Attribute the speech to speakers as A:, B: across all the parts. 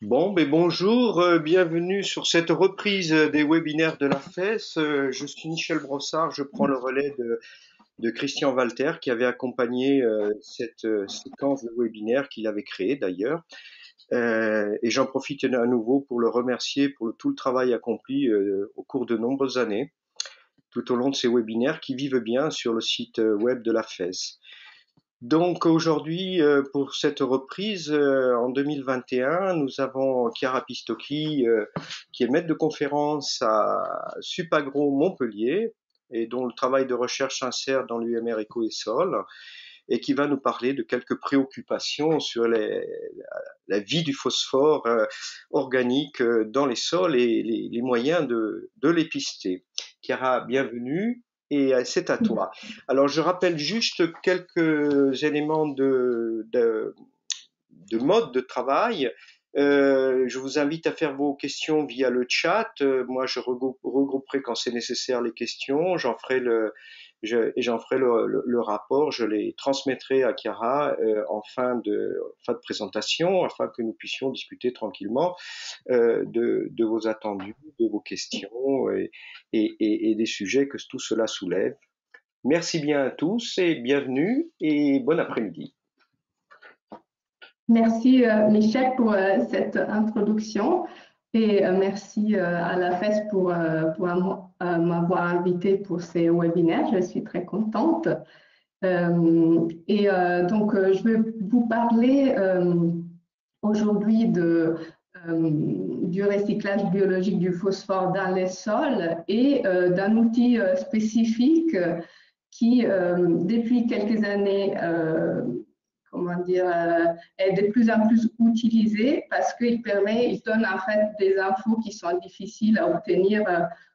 A: Bonjour, bienvenue sur cette reprise des webinaires de la FES. Je suis Michel Brossard, je prends le relais de Christian Walter qui avait accompagné cette séquence de webinaires qu'il avait créée d'ailleurs. Et j'en profite à nouveau pour le remercier pour tout le travail accompli au cours de nombreuses années, tout au long de ces webinaires qui vivent bien sur le site web de la FES. Donc aujourd'hui, pour cette reprise, en 2021, nous avons Chiara Pistocchi, qui est maître de conférence à Supagro Montpellier et dont le travail de recherche s'insère dans l'UMR Éco et Sol et qui va nous parler de quelques préoccupations sur la vie du phosphore organique dans les sols et les moyens de les pister. Chiara, bienvenue. Et c'est à toi. Alors, je rappelle juste quelques éléments de mode de travail. Je vous invite à faire vos questions via le chat. Moi, je regrouperai quand c'est nécessaire les questions. J'en ferai le rapport. Je les transmettrai à Chiara en fin de présentation afin que nous puissions discuter tranquillement de vos attendus, de vos questions et des sujets que tout cela soulève. Merci bien à tous et bienvenue et bon après-midi.
B: Merci Michel pour cette introduction et merci à la FES pour m'avoir invité pour ces webinaires. Je suis très contente. Donc, je vais vous parler aujourd'hui du recyclage biologique du phosphore dans les sols et d'un outil spécifique qui, depuis quelques années, est de plus en plus utilisé parce qu'il donne en fait des infos qui sont difficiles à obtenir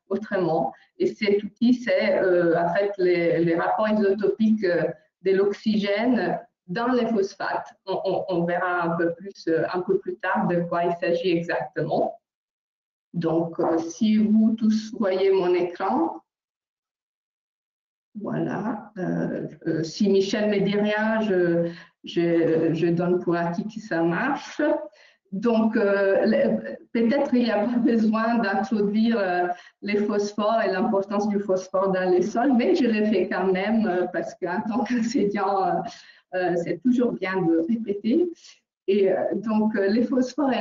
B: autrement. Et cet outil, c'est en fait les rapports isotopiques de l'oxygène dans les phosphates. On verra un peu plus tard de quoi il s'agit exactement. Donc, si vous tous voyez mon écran, voilà. Si Michel ne me dit rien, je donne pour acquis que ça marche. Donc, peut-être il n'y a pas besoin d'introduire les phosphores et l'importance du phosphore dans les sols, mais je le fais quand même parce qu'en tant qu'enseignant, c'est toujours bien de répéter. Et donc, le phosphore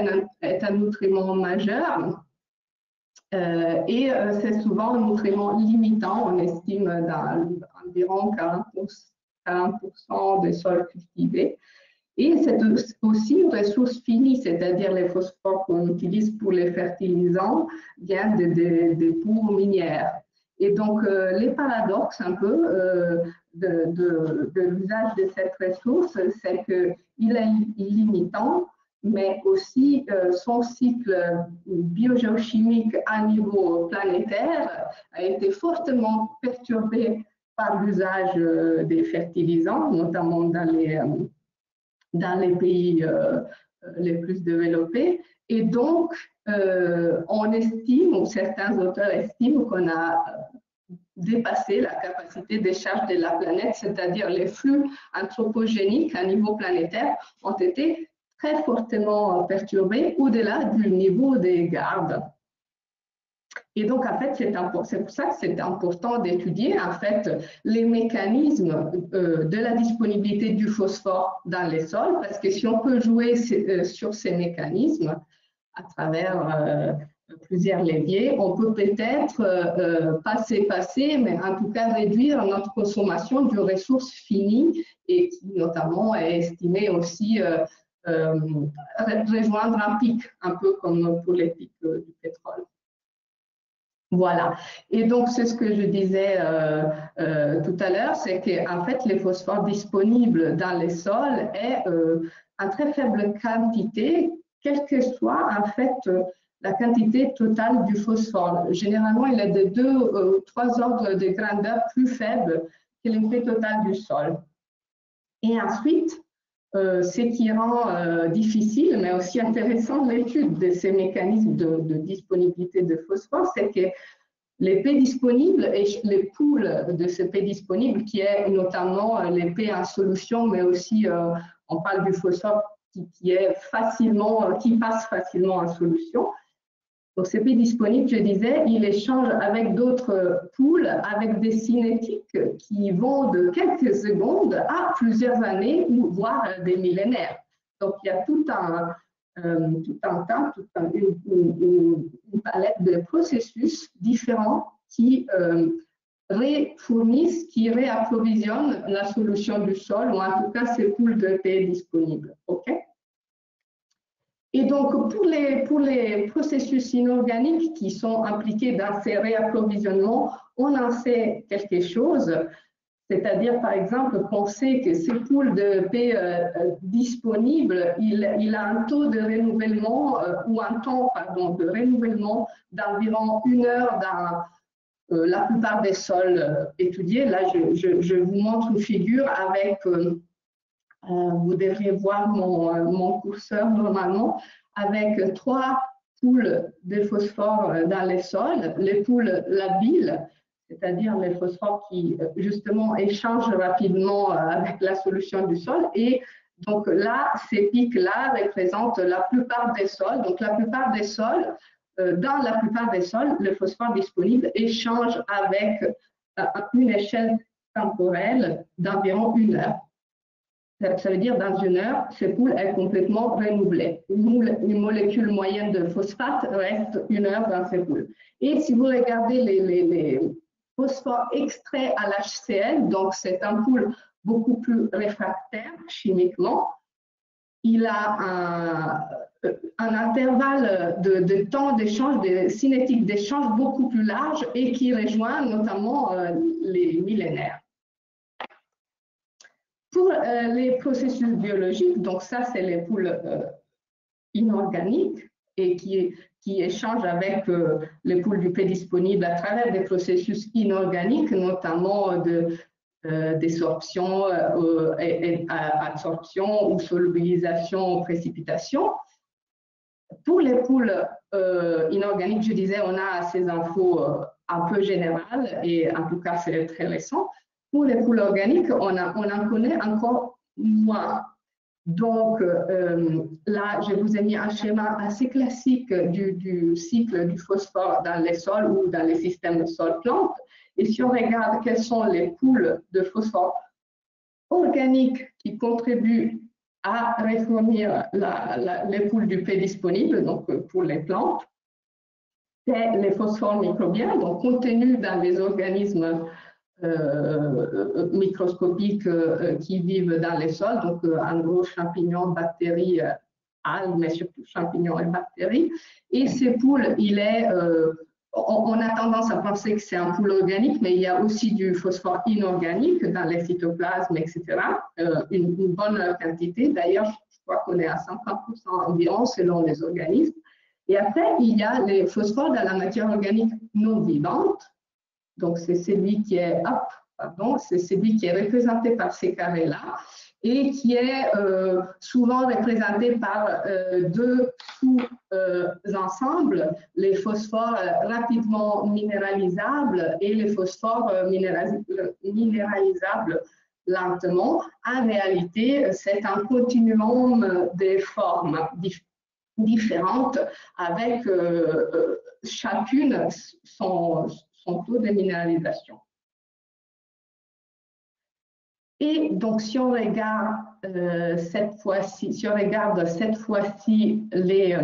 B: est un nutriment majeur. Et c'est souvent un nutriment limitant, on estime dans environ 40% des sols cultivés. Et c'est aussi une ressource finie, c'est-à-dire les phosphores qu'on utilise pour les fertilisants viennent des poudres minières. Et donc, les paradoxes un peu de l'usage de cette ressource, c'est qu'il est limitant, mais aussi son cycle biogéochimique à niveau planétaire a été fortement perturbé par l'usage des fertilisants, notamment dans les pays les plus développés. Et donc, on estime, ou certains auteurs estiment qu'on a dépassé la capacité de charge de la planète, c'est-à-dire les flux anthropogéniques à niveau planétaire ont été très fortement perturbés au-delà du niveau des gardes. Et donc, en fait, c'est pour ça que c'est important d'étudier en fait les mécanismes de la disponibilité du phosphore dans les sols, parce que si on peut jouer sur ces mécanismes à travers plusieurs leviers, on peut peut-être passer, mais en tout cas réduire notre consommation de ressources finies et qui notamment est estimée aussi rejoindre un pic, un peu comme pour les pics du pétrole. Voilà. Et donc, c'est ce que je disais tout à l'heure, c'est qu'en fait, les phosphores disponibles dans les sols est en très faible quantité, quelle que soit en fait la quantité totale du phosphore. Généralement, il est de 2 ou 3 ordres de grandeur plus faible que l'effet total du sol. Et ensuite, ce qui rend difficile, mais aussi intéressant l'étude de ces mécanismes de disponibilité de phosphore, c'est que les P disponibles et les pools de ce P disponible, qui est notamment les P en solution, mais aussi on parle du phosphore qui passe facilement en solution. Donc, ce P disponible, je disais, il échange avec d'autres poules avec des cinétiques qui vont de quelques secondes à plusieurs années ou voire des millénaires. Donc, il y a tout un tas, une palette de processus différents qui qui réapprovisionnent la solution du sol, ou en tout cas ces poules de P disponibles. Okay? Et donc, pour les processus inorganiques qui sont impliqués dans ces réapprovisionnements, on en sait quelque chose. C'est-à-dire, par exemple, qu'on sait que ces poules de P disponibles, il a un taux de renouvellement ou un temps de renouvellement d'environ 1 heure dans la plupart des sols étudiés. Là, je vous montre une figure avec, vous devriez voir mon curseur normalement, avec 3 poules de phosphore dans les sols, les poules labiles, c'est-à-dire les phosphores qui, justement, échangent rapidement avec la solution du sol. Et donc là, ces pics-là représentent la plupart des sols. Donc, la plupart des sols, dans la plupart des sols, le phosphore disponible échange avec une échelle temporelle d'environ 1 heure. Ça veut dire dans 1 heure, cette poule est complètement renouvelée. Une molécule moyenne de phosphate reste 1 heure dans ces poules. Et si vous regardez les phosphores extraits à l'HCl, donc c'est un poule beaucoup plus réfractaire chimiquement, il a un intervalle de temps d'échange, de cinétique d'échange beaucoup plus large et qui rejoint notamment les millénaires. Pour les processus biologiques, donc ça c'est les poules inorganiques et qui échangent avec les poules du P disponible à travers des processus inorganiques, notamment désorption, adsorption ou solubilisation, précipitation. Pour les poules inorganiques, je disais, on a ces infos un peu générales et en tout cas c'est très récent. Pour les poules organiques, on en connaît encore moins. Donc là, je vous ai mis un schéma assez classique du cycle du phosphore dans les sols ou dans les systèmes de sol-plantes. Et si on regarde quelles sont les poules de phosphore organiques qui contribuent à réformer les poules du P disponibles, donc pour les plantes, c'est les phosphores microbiens, donc contenus dans les organismes microscopiques qui vivent dans les sols, donc en gros champignons, bactéries, algues, mais surtout champignons et bactéries. Et ces poules, on a tendance à penser que c'est un poule organique, mais il y a aussi du phosphore inorganique dans les cytoplasmes, etc. Une bonne quantité. D'ailleurs, je crois qu'on est à 50% environ selon les organismes. Et après, il y a les phosphores dans la matière organique non vivante. Donc, c'est celui qui est représenté par ces carrés-là et qui est souvent représenté par 2 sous-ensembles, les phosphores rapidement minéralisables et les phosphores minéralisables lentement. En réalité, c'est un continuum des formes différentes avec chacune son taux de minéralisation. Et donc, si on regarde cette fois-ci les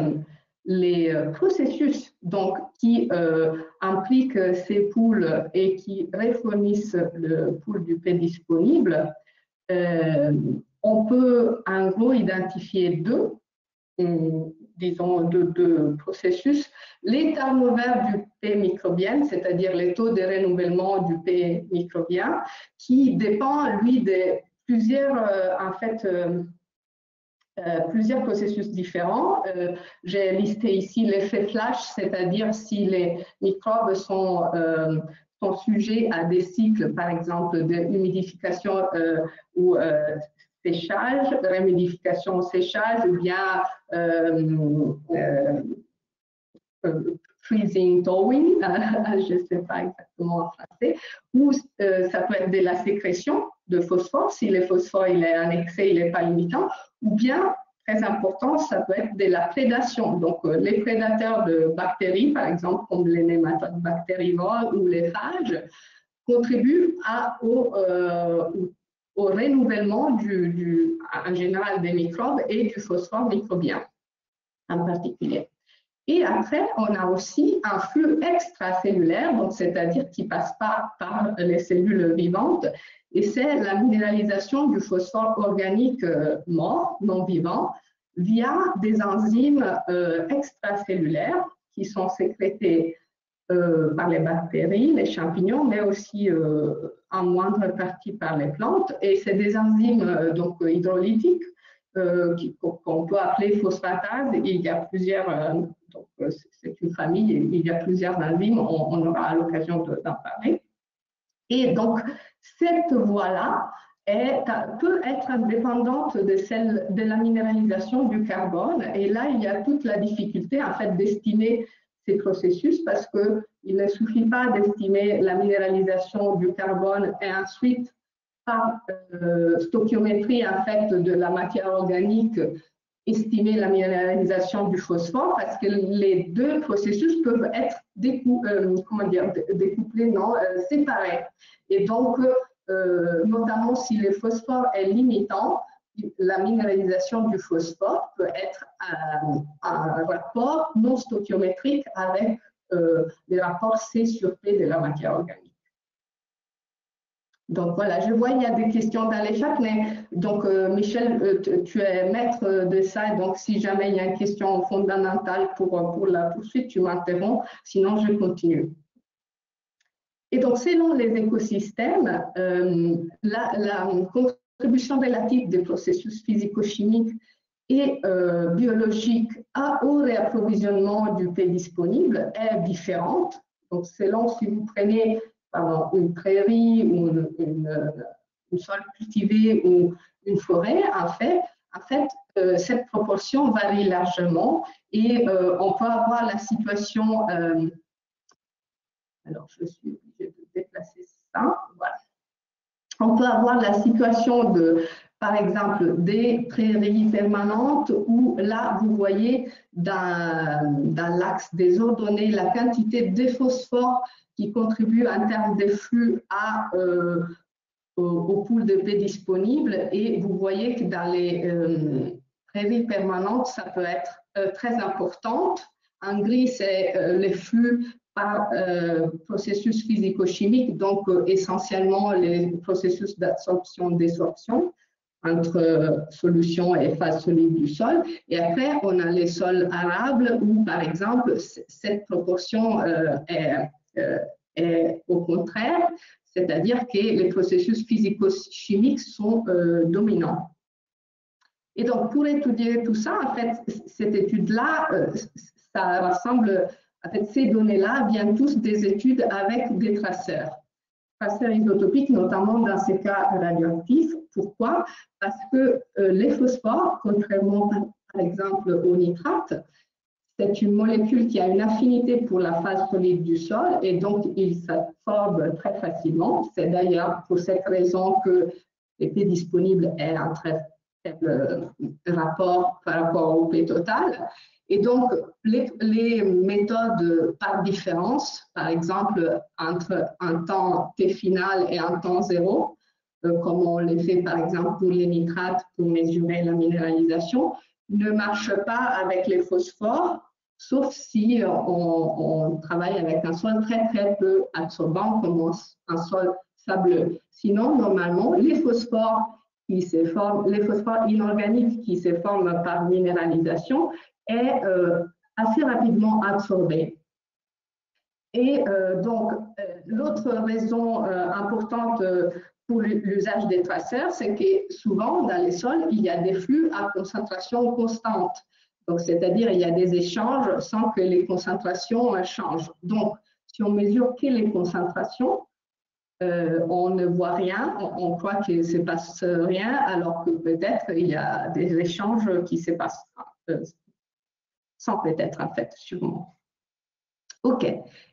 B: processus donc, qui impliquent ces poules et qui réformissent le pool du P disponible, on peut en gros identifier deux processus. Les turnovers du P microbien, c'est-à-dire les taux de renouvellement du P microbien, qui dépend, lui, de plusieurs processus différents. J'ai listé ici l'effet flash, c'est-à-dire si les microbes sont sujets à des cycles, par exemple, de humidification ou séchage, réhumidification, séchage, ou bien freezing, thawing, je ne sais pas exactement en français, ou ça peut être de la sécrétion de phosphore, si le phosphore il est en excès, il n'est pas limitant, ou bien très important, ça peut être de la prédation. Donc, les prédateurs de bactéries, par exemple, comme les nématodes bactérivores ou les phages, contribuent au renouvellement en général des microbes et du phosphore microbien en particulier. Et après, on a aussi un flux extracellulaire, donc c'est-à-dire qui ne passe pas par les cellules vivantes, et c'est la minéralisation du phosphore organique mort, non vivant, via des enzymes extracellulaires qui sont sécrétées par les bactéries, les champignons, mais aussi en moindre partie par les plantes. Et c'est des enzymes donc hydrolytiques qu'on peut appeler phosphatases. Il y a plusieurs, c'est une famille, il y a plusieurs enzymes, on aura l'occasion d'en parler. Et donc, cette voie-là peut être indépendante de celle de la minéralisation du carbone. Et là, il y a toute la difficulté, en fait, d'estimer ces processus parce qu'il ne suffit pas d'estimer la minéralisation du carbone et ensuite, par stoichiométrie, en fait, de la matière organique, estimer la minéralisation du phosphore parce que les deux processus peuvent être découplés, non, séparés. Et donc, notamment si le phosphore est limitant, la minéralisation du phosphore peut être un rapport non stoichiométrique avec les rapports C sur P de la matière organique. Donc voilà, je vois il y a des questions dans les chats, mais donc Michel, tu es maître de ça, donc si jamais il y a une question fondamentale pour la poursuite, tu m'interromps, sinon je continue. Et donc selon les écosystèmes, la contribution relative des processus physico-chimiques et biologiques au réapprovisionnement du P disponible est différente. Donc selon si vous prenez une prairie ou une sol cultivé ou une forêt, en fait cette proportion varie largement et on peut avoir la situation, alors je suis obligée de déplacer ça, voilà. On peut avoir la situation par exemple, des prairies permanentes où là, vous voyez dans l'axe des ordonnées la quantité de phosphore qui contribue en termes de flux au pool de P disponible. Et vous voyez que dans les prairies permanentes, ça peut être très important. En gris, c'est les flux par processus physico-chimique, donc essentiellement les processus d'absorption-désorption entre solution et phase solide du sol. Et après, on a les sols arables où, par exemple, cette proportion est au contraire, c'est-à-dire que les processus physico-chimiques sont dominants. Et donc, pour étudier tout ça, en fait, cette étude-là, ça rassemble, en fait, ces données-là viennent tous des études avec des traceurs isotopiques, notamment dans ces cas radioactifs. Pourquoi? Parce que les phosphores, contrairement par exemple aux nitrates, c'est une molécule qui a une affinité pour la phase solide du sol et donc il s'absorbe très facilement. C'est d'ailleurs pour cette raison que le P disponible est un très faible rapport par rapport au P total. Et donc, les méthodes par différence, par exemple, entre un temps T final et un temps zéro, comme on les fait par exemple pour les nitrates pour mesurer la minéralisation, ne marchent pas avec les phosphores, sauf si on travaille avec un sol très très peu absorbant, comme un sol sableux. Sinon, normalement, les phosphores qui se forment, les phosphores inorganiques qui se forment par minéralisation, est assez rapidement absorbé. Et donc, l'autre raison importante pour l'usage des traceurs, c'est que souvent, dans les sols, il y a des flux à concentration constante. Donc, c'est-à-dire, il y a des échanges sans que les concentrations changent. Donc, si on mesure que les concentrations, on ne voit rien, on croit qu'il ne se passe rien, alors que peut-être il y a des échanges qui se passent sans peut-être en fait, sûrement. OK.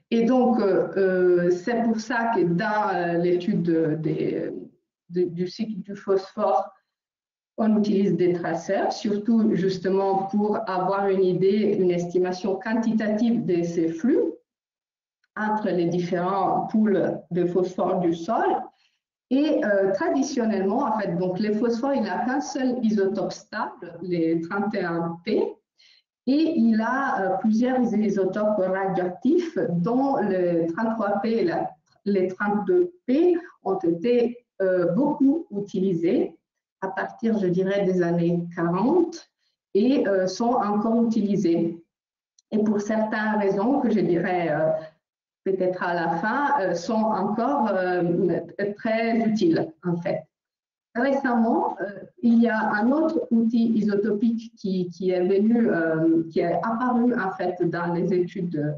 B: Et donc, c'est pour ça que dans l'étude du cycle du phosphore, On utilise des traceurs, surtout justement pour avoir une idée, une estimation quantitative de ces flux entre les différents pools de phosphore du sol. Et traditionnellement, en fait, donc les phosphores, il n'a qu'un seul isotope stable, les 31P, et il a plusieurs isotopes radioactifs, dont le 33P et les 32P ont été beaucoup utilisés à partir, je dirais, des années 40 et sont encore utilisés. Et pour certaines raisons que je dirais peut-être à la fin, sont encore très utiles en fait. Récemment, il y a un autre outil isotopique qui est venu, qui est apparu en fait dans les études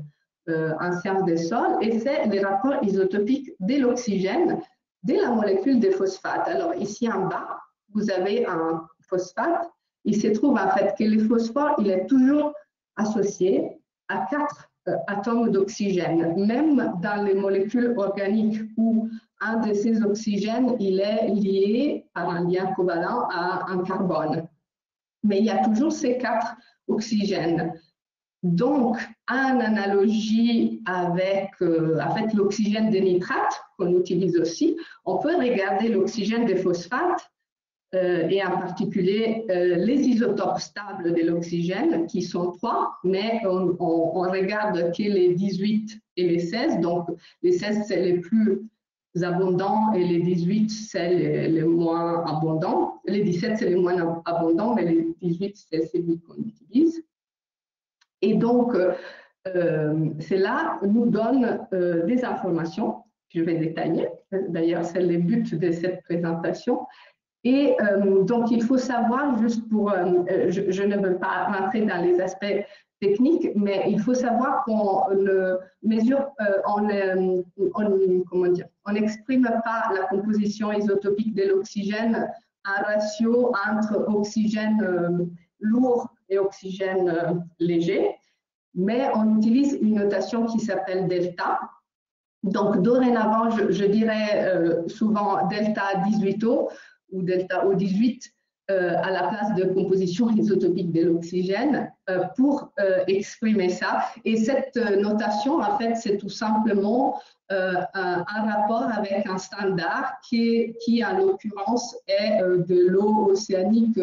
B: en sciences des sols, et c'est les rapports isotopiques de l'oxygène de la molécule de phosphate. Alors ici en bas, vous avez un phosphate. Il se trouve en fait que le phosphore, il est toujours associé à 4 atomes d'oxygène, même dans les molécules organiques où un de ces oxygènes, il est lié par un lien covalent à un carbone. Mais il y a toujours ces 4 oxygènes. Donc, en analogie avec l'oxygène de nitrate qu'on utilise aussi, on peut regarder l'oxygène de phosphate et en particulier les isotopes stables de l'oxygène, qui sont 3, mais on regarde que les 18 et les 16. Donc, les 16, c'est les plus abondants et les 18, c'est les moins abondants. Les 17, c'est les moins abondants, mais les 18, c'est celui qu'on utilise. Et donc, cela nous donne des informations, je vais détailler. D'ailleurs, c'est le but de cette présentation. Et donc, il faut savoir, juste pour, je ne veux pas rentrer dans les aspects techniques, mais il faut savoir qu'on mesure, on n'exprime pas la composition isotopique de l'oxygène en ratio entre oxygène lourd et oxygène léger, mais on utilise une notation qui s'appelle delta. Donc, dorénavant, je dirais souvent delta 18O, ou delta O18 à la place de composition isotopique de l'oxygène pour exprimer ça. Et cette notation, en fait, c'est tout simplement un rapport avec un standard qui en l'occurrence, est de l'eau océanique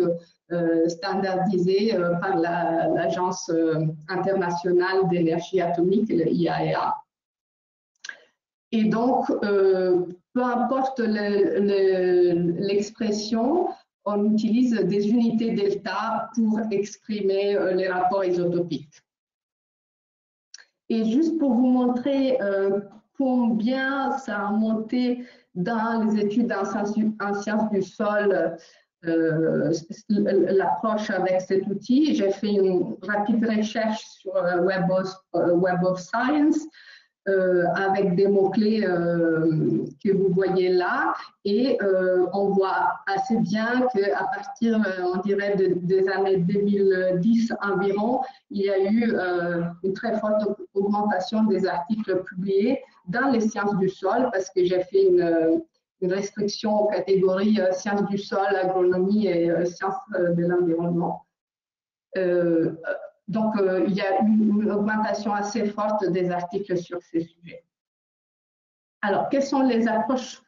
B: standardisée par l'Agence internationale d'énergie atomique, l'IAEA. Et donc, peu importe l'expression, on utilise des unités delta pour exprimer les rapports isotopiques. Et juste pour vous montrer combien ça a monté dans les études en sciences du sol, l'approche avec cet outil, j'ai fait une rapide recherche sur Web of Science, avec des mots-clés que vous voyez là, et on voit assez bien qu'à partir, on dirait, des années 2010 environ, il y a eu une très forte augmentation des articles publiés dans les sciences du sol, parce que j'ai fait une restriction aux catégories sciences du sol, agronomie et sciences de l'environnement. Donc, il y a une augmentation assez forte des articles sur ces sujets. Alors, quelles sont les approches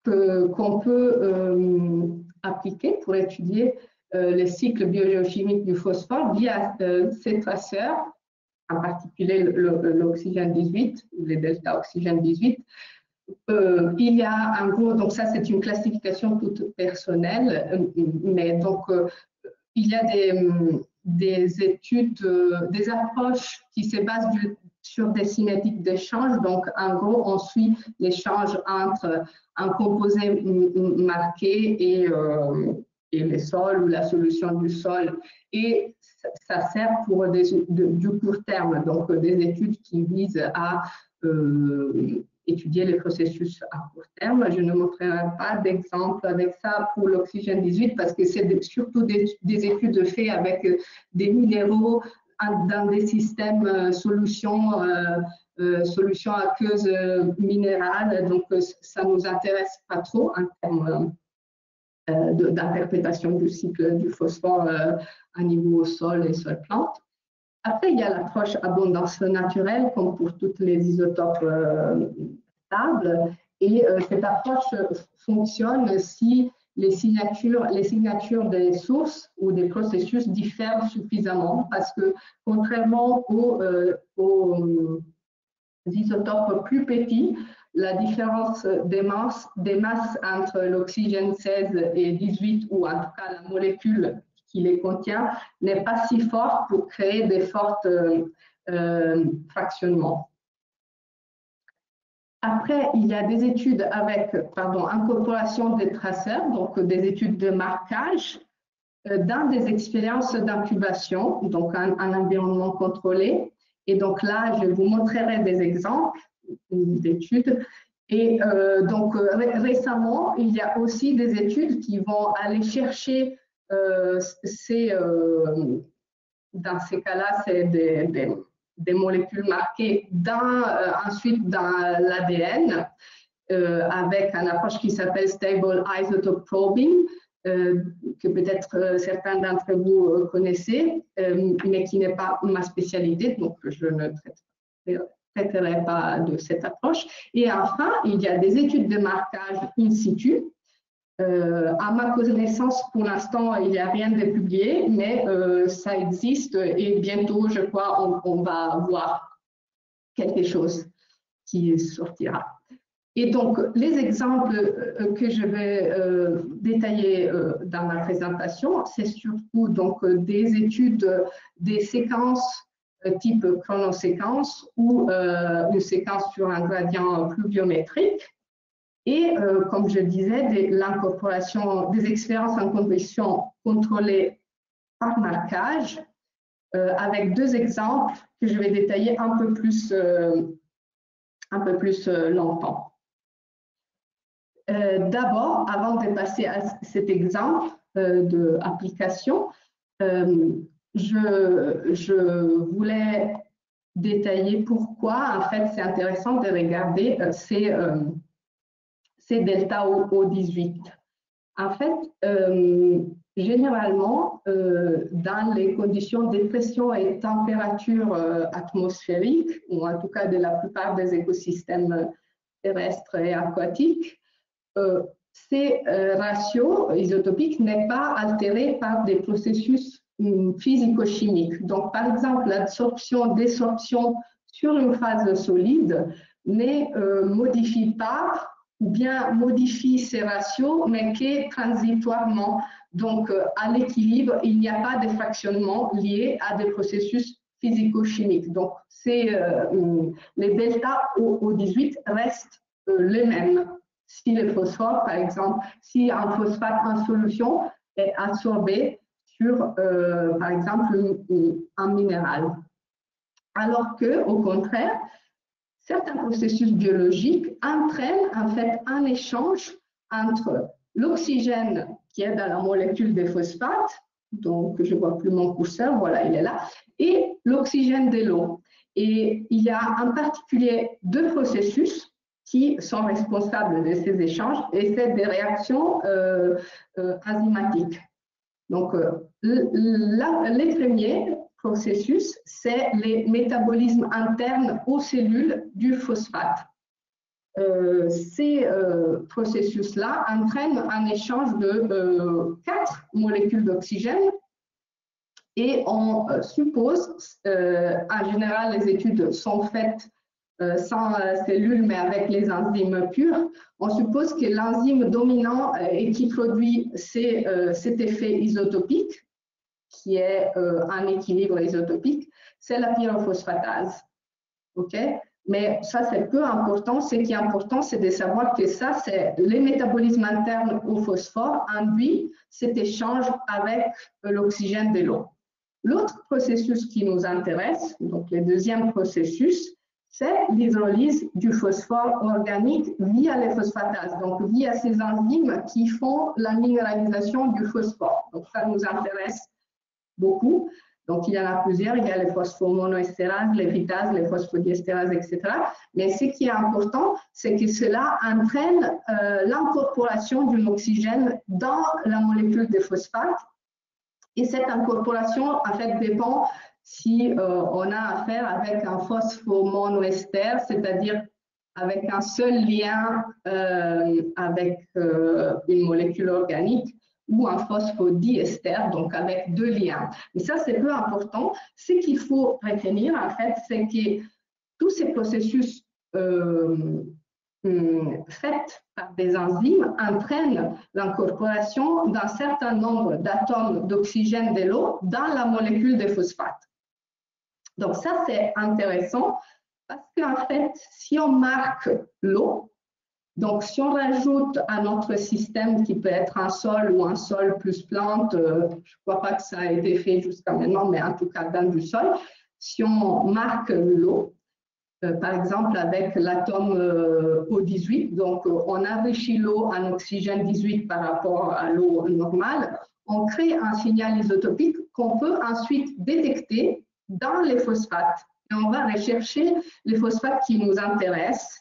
B: qu'on peut appliquer pour étudier les cycles biogéochimiques du phosphore via ces traceurs, en particulier l'oxygène 18, ou les delta oxygène 18. Il y a en gros, donc ça c'est une classification toute personnelle, mais donc il y a des études, des approches qui se basent sur des cinétiques d'échange. Donc, en gros, on suit l'échange entre un composé marqué et les sols ou la solution du sol. Et ça sert pour du court terme, donc des études qui visent à étudier les processus à court terme. Je ne montrerai pas d'exemple avec ça pour l'oxygène 18 parce que c'est surtout des études faites avec des minéraux dans des systèmes solutions aqueuses minérales. Donc, ça ne nous intéresse pas trop en termes d'interprétation du cycle du phosphore à niveau sol et sol plante. Après, il y a l'approche abondance naturelle, comme pour toutes les isotopes stables. Et cette approche fonctionne si les signatures des sources ou des processus diffèrent suffisamment, parce que contrairement aux isotopes plus petits, la différence des masses entre l'oxygène 16 et 18, ou en tout cas la molécule qui les contient, n'est pas si forte pour créer des forts fractionnements. Après, il y a des études avec incorporation des traceurs, donc des études de marquage dans des expériences d'incubation, donc un environnement contrôlé. Et donc là, je vous montrerai des exemples d'études. Et récemment, il y a aussi des études qui vont aller chercher dans ces cas-là, c'est des molécules marquées ensuite dans l'ADN avec une approche qui s'appelle Stable Isotope Probing, que peut-être certains d'entre vous connaissez, mais qui n'est pas ma spécialité, donc je ne traiterai pas de cette approche. Et enfin, il y a des études de marquage in situ. À ma connaissance, pour l'instant, il n'y a rien de publié, mais ça existe et bientôt, je crois, on va voir quelque chose qui sortira. Et donc, les exemples que je vais détailler dans ma présentation, c'est surtout donc, des études des séquences type chronoséquence ou une séquence sur un gradient pluviométrique. Et comme je disais, l'incorporation des expériences en conditions contrôlées par marquage, avec deux exemples que je vais détailler un peu plus longtemps. D'abord, avant de passer à cet exemple d'application, je voulais détailler pourquoi, en fait, c'est intéressant de regarder ces delta O18. En fait, généralement, dans les conditions de pression et température atmosphérique, ou en tout cas de la plupart des écosystèmes terrestres et aquatiques, ces ratios isotopiques n'est pas altérés par des processus physico-chimiques. Donc, par exemple, l'absorption-désorption sur une phase solide ne modifie pas ou bien modifie ces ratios, mais que transitoirement. Donc, à l'équilibre, il n'y a pas de fractionnement lié à des processus physico-chimiques. Donc, les delta O18 restent les mêmes. Si le phosphore, par exemple, si un phosphate en solution est absorbé sur, par exemple, un minéral. Alors que, au contraire, certains processus biologiques entraînent en fait un échange entre l'oxygène qui est dans la molécule des phosphates, donc je ne vois plus mon curseur, voilà, il est là, et l'oxygène de l'eau. Et il y a en particulier deux processus qui sont responsables de ces échanges, et c'est des réactions enzymatiques. Donc, les premiers processus, c'est les métabolismes internes aux cellules du phosphate. Ces processus-là entraînent un échange de 4 molécules d'oxygène et on suppose, en général les études sont faites sans cellules mais avec les enzymes pures, on suppose que l'enzyme dominant et qui produit cet effet isotopique, qui est un équilibre isotopique, c'est la pyrophosphatase. Okay? Mais ça, c'est peu important. Ce qui est important, c'est de savoir que ça, c'est les métabolismes internes au phosphore induit cet échange avec l'oxygène de l'eau. L'autre processus qui nous intéresse, donc le deuxième processus, c'est l'hydrolyse du phosphore organique via les phosphatases, donc via ces enzymes qui font la minéralisation du phosphore. Donc ça nous intéresse beaucoup. Donc, il y en a plusieurs, il y a les phosphomonoestérases, les phytases, les phosphodieestérases, etc. Mais ce qui est important, c'est que cela entraîne l'incorporation d'un oxygène dans la molécule de phosphate. Et cette incorporation, en fait, dépend si on a affaire avec un phosphomonoester, c'est-à-dire avec un seul lien avec une molécule organique, ou un phosphodieester, donc avec deux liens. Mais ça, c'est peu important. Ce qu'il faut retenir, en fait, c'est que tous ces processus faits par des enzymes entraînent l'incorporation d'un certain nombre d'atomes d'oxygène de l'eau dans la molécule de phosphate. Donc ça, c'est intéressant parce qu'en fait, si on marque l'eau, donc, si on rajoute à notre système qui peut être un sol ou un sol plus plante, je ne crois pas que ça a été fait jusqu'à maintenant, mais en tout cas dans du sol, si on marque l'eau, par exemple avec l'atome O18, donc on enrichit l'eau en oxygène 18 par rapport à l'eau normale, on crée un signal isotopique qu'on peut ensuite détecter dans les phosphates. Et on va rechercher les phosphates qui nous intéressent.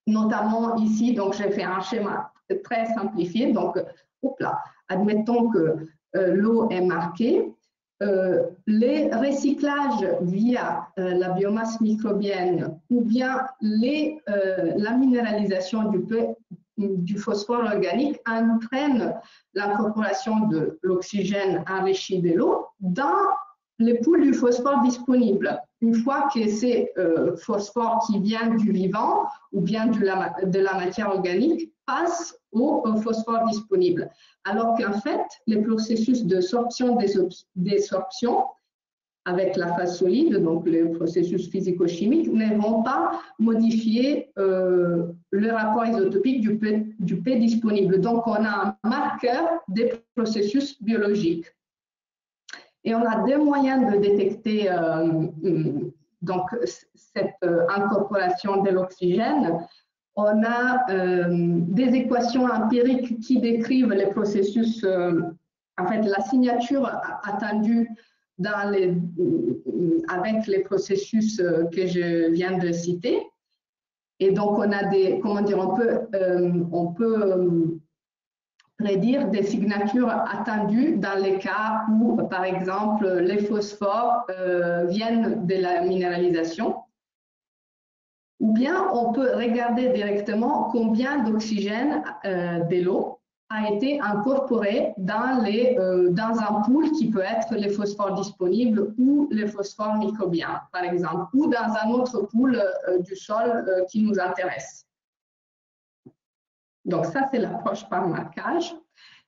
B: Notamment ici, donc j'ai fait un schéma très simplifié. Donc, admettons que l'eau est marquée. Les recyclages via la biomasse microbienne ou bien la minéralisation du phosphore organique entraînent l'incorporation de l'oxygène enrichi de l'eau dans les poules du phosphore disponible. Une fois que c'est phosphore qui vient du vivant ou bien de la matière organique passe au phosphore disponible. Alors qu'en fait, les processus de sorption-désorption avec la phase solide, donc le processus physico-chimique, ne vont pas modifier le rapport isotopique du P disponible. Donc, on a un marqueur des processus biologiques. Et on a deux moyens de détecter donc, cette incorporation de l'oxygène. On a des équations empiriques qui décrivent les processus, en fait, la signature attendue avec les processus que je viens de citer. Et donc, on a des, comment dire, on peut prédire des signatures attendues dans les cas où, par exemple, les phosphores viennent de la minéralisation. Ou bien on peut regarder directement combien d'oxygène de l'eau a été incorporé dans un pool qui peut être les phosphores disponibles ou les phosphores microbiens, par exemple, ou dans un autre pool du sol qui nous intéresse. Donc ça, c'est l'approche par marquage.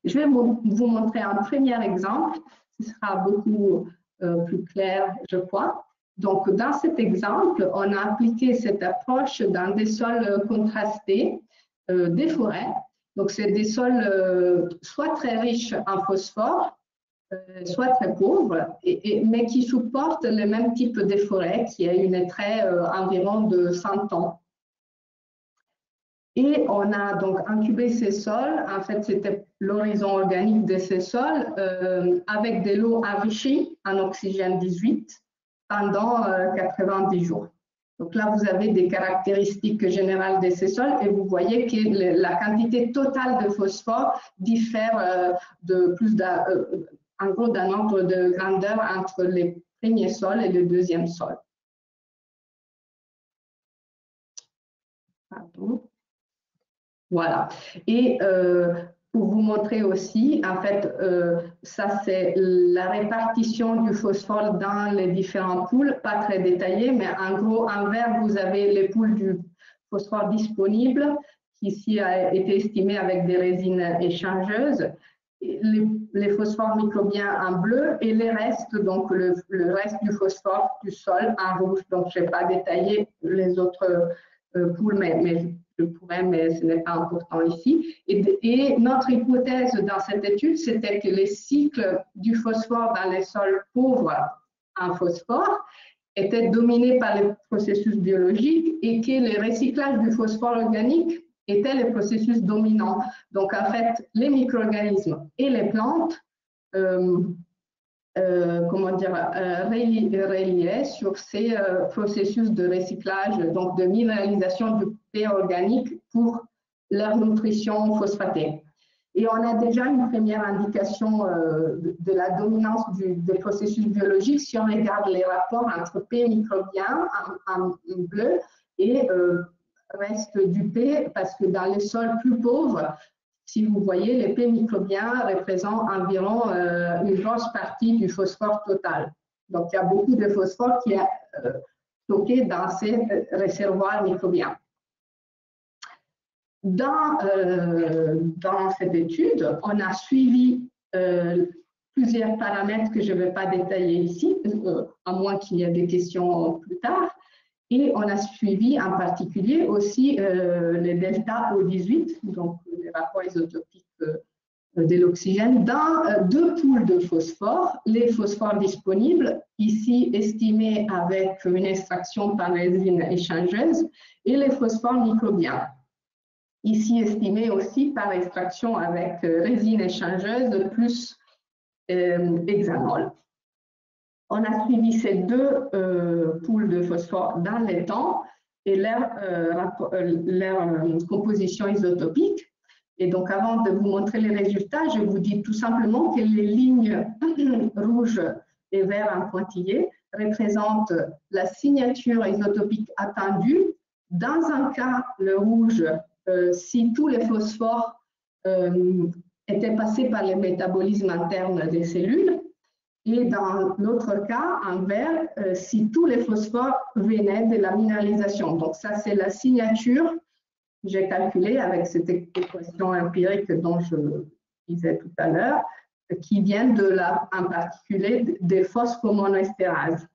B: Je vais vous montrer un premier exemple, ce sera beaucoup plus clair, je crois. Donc dans cet exemple, on a appliqué cette approche dans des sols contrastés, des forêts. Donc c'est des sols soit très riches en phosphore, soit très pauvres, mais qui supportent le même type de forêt qui a une traite environ de 100 ans. Et on a donc incubé ces sols, en fait c'était l'horizon organique de ces sols, avec de l'eau enrichie en oxygène 18 pendant 90 jours. Donc là vous avez des caractéristiques générales de ces sols et vous voyez que la quantité totale de phosphore diffère en gros d'un ordre de grandeur entre les premiers sols et le deuxième sol. Pardon. Voilà. Et pour vous montrer aussi, en fait, ça c'est la répartition du phosphore dans les différents pools, pas très détaillé, mais en gros, en vert, vous avez les pools du phosphore disponible, qui ici a été estimé avec des résines échangeuses, les phosphores microbiens en bleu et les restes, donc le reste du phosphore du sol en rouge. Donc, je n'ai pas détaillé les autres pools, mais je pourrais, mais ce n'est pas important ici. Et notre hypothèse dans cette étude, c'était que les cycles du phosphore dans les sols pauvres en phosphore étaient dominés par les processus biologiques et que le recyclage du phosphore organique était le processus dominant. Donc, en fait, les micro-organismes et les plantes comment dire, reliés sur ces processus de recyclage, donc de minéralisation du P organique pour leur nutrition phosphatée. Et on a déjà une première indication de la dominance des processus biologiques si on regarde les rapports entre P microbien en bleu et reste du P, parce que dans les sols plus pauvres, si vous voyez, les P microbiens représentent environ une grosse partie du phosphore total. Donc, il y a beaucoup de phosphore qui est stocké dans ces réservoirs microbiens. Dans cette étude, on a suivi plusieurs paramètres que je ne vais pas détailler ici, à moins qu'il y ait des questions plus tard. Et on a suivi en particulier aussi les delta O18, donc les rapports isotopiques de l'oxygène, dans deux poules de phosphore, les phosphores disponibles, ici estimés avec une extraction par résine échangeuse, et les phosphores microbiens, ici estimés aussi par extraction avec résine échangeuse plus hexanol. On a suivi ces deux poules de phosphore dans les temps et leur composition isotopique. Et donc, avant de vous montrer les résultats, je vous dis tout simplement que les lignes rouges et verts en pointillés représentent la signature isotopique attendue. Dans un cas, le rouge, si tous les phosphores étaient passés par le métabolisme interne des cellules, et dans l'autre cas, en vert, si tous les phosphores venaient de la minéralisation. Donc ça, c'est la signature que j'ai calculée avec cette équation empirique dont je disais tout à l'heure, qui vient de en particulier des phosphomonoestérases.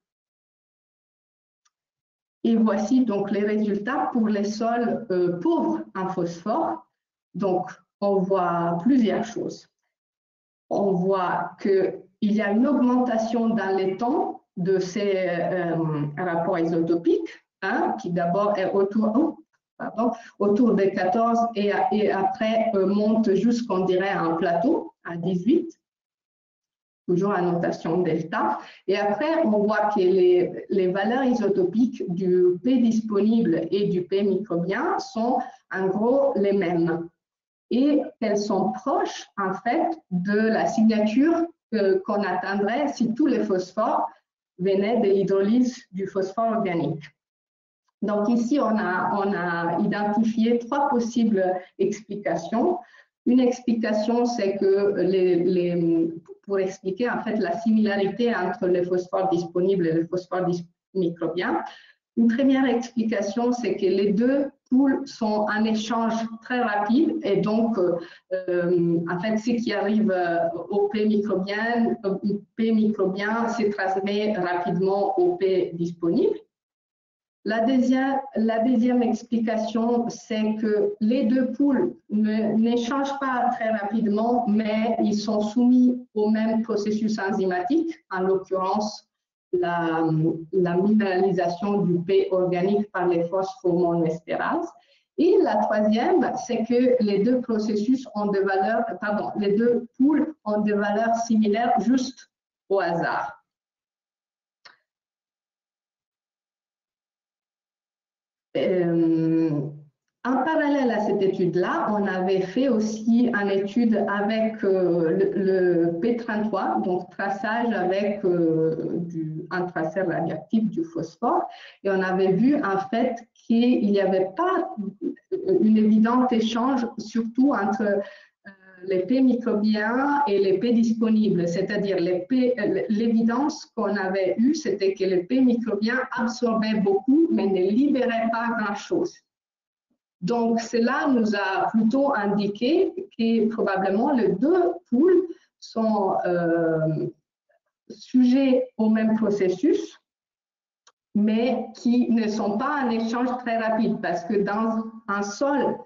B: Et voici donc les résultats pour les sols pauvres en phosphore. Donc, on voit plusieurs choses. On voit qu'il y a une augmentation dans les temps de ces rapports isotopiques, qui d'abord est autour de 14 et après monte jusqu'on dirait à un plateau à 18, toujours à notation delta. Et après, on voit que les valeurs isotopiques du P disponible et du P microbien sont en gros les mêmes. Et elles sont proches, en fait, de la signature qu'on atteindrait si tous les phosphores venaient de l'hydrolyse du phosphore organique. Donc ici, on a identifié trois possibles explications. Une explication, c'est que pour expliquer en fait la similarité entre les phosphores disponibles et les phosphores microbiens. Une première explication, c'est que les deux poules sont en échange très rapide et donc, en fait, ce qui arrive au P microbien se transmet rapidement au P disponible. La deuxième explication, c'est que les deux poules n'échangent pas très rapidement, mais ils sont soumis au même processus enzymatique, en l'occurrence la minéralisation du P organique par les phosphomonoestérases. Et la troisième, c'est que les deux processus ont des valeurs, les deux poules ont des valeurs similaires juste au hasard. En parallèle à cette étude-là, on avait fait aussi une étude avec le P33, donc traçage avec un traceur radioactif du phosphore. Et on avait vu en fait qu'il n'y avait pas une évidente échange, surtout entre les P microbiens et les P disponibles, c'est-à-dire l'évidence qu'on avait eue, c'était que les P microbiens absorbaient beaucoup, mais ne libéraient pas grand-chose. Donc, cela nous a plutôt indiqué que probablement les deux poules sont sujets au même processus, mais qui ne sont pas en échange très rapide, parce que dans un sol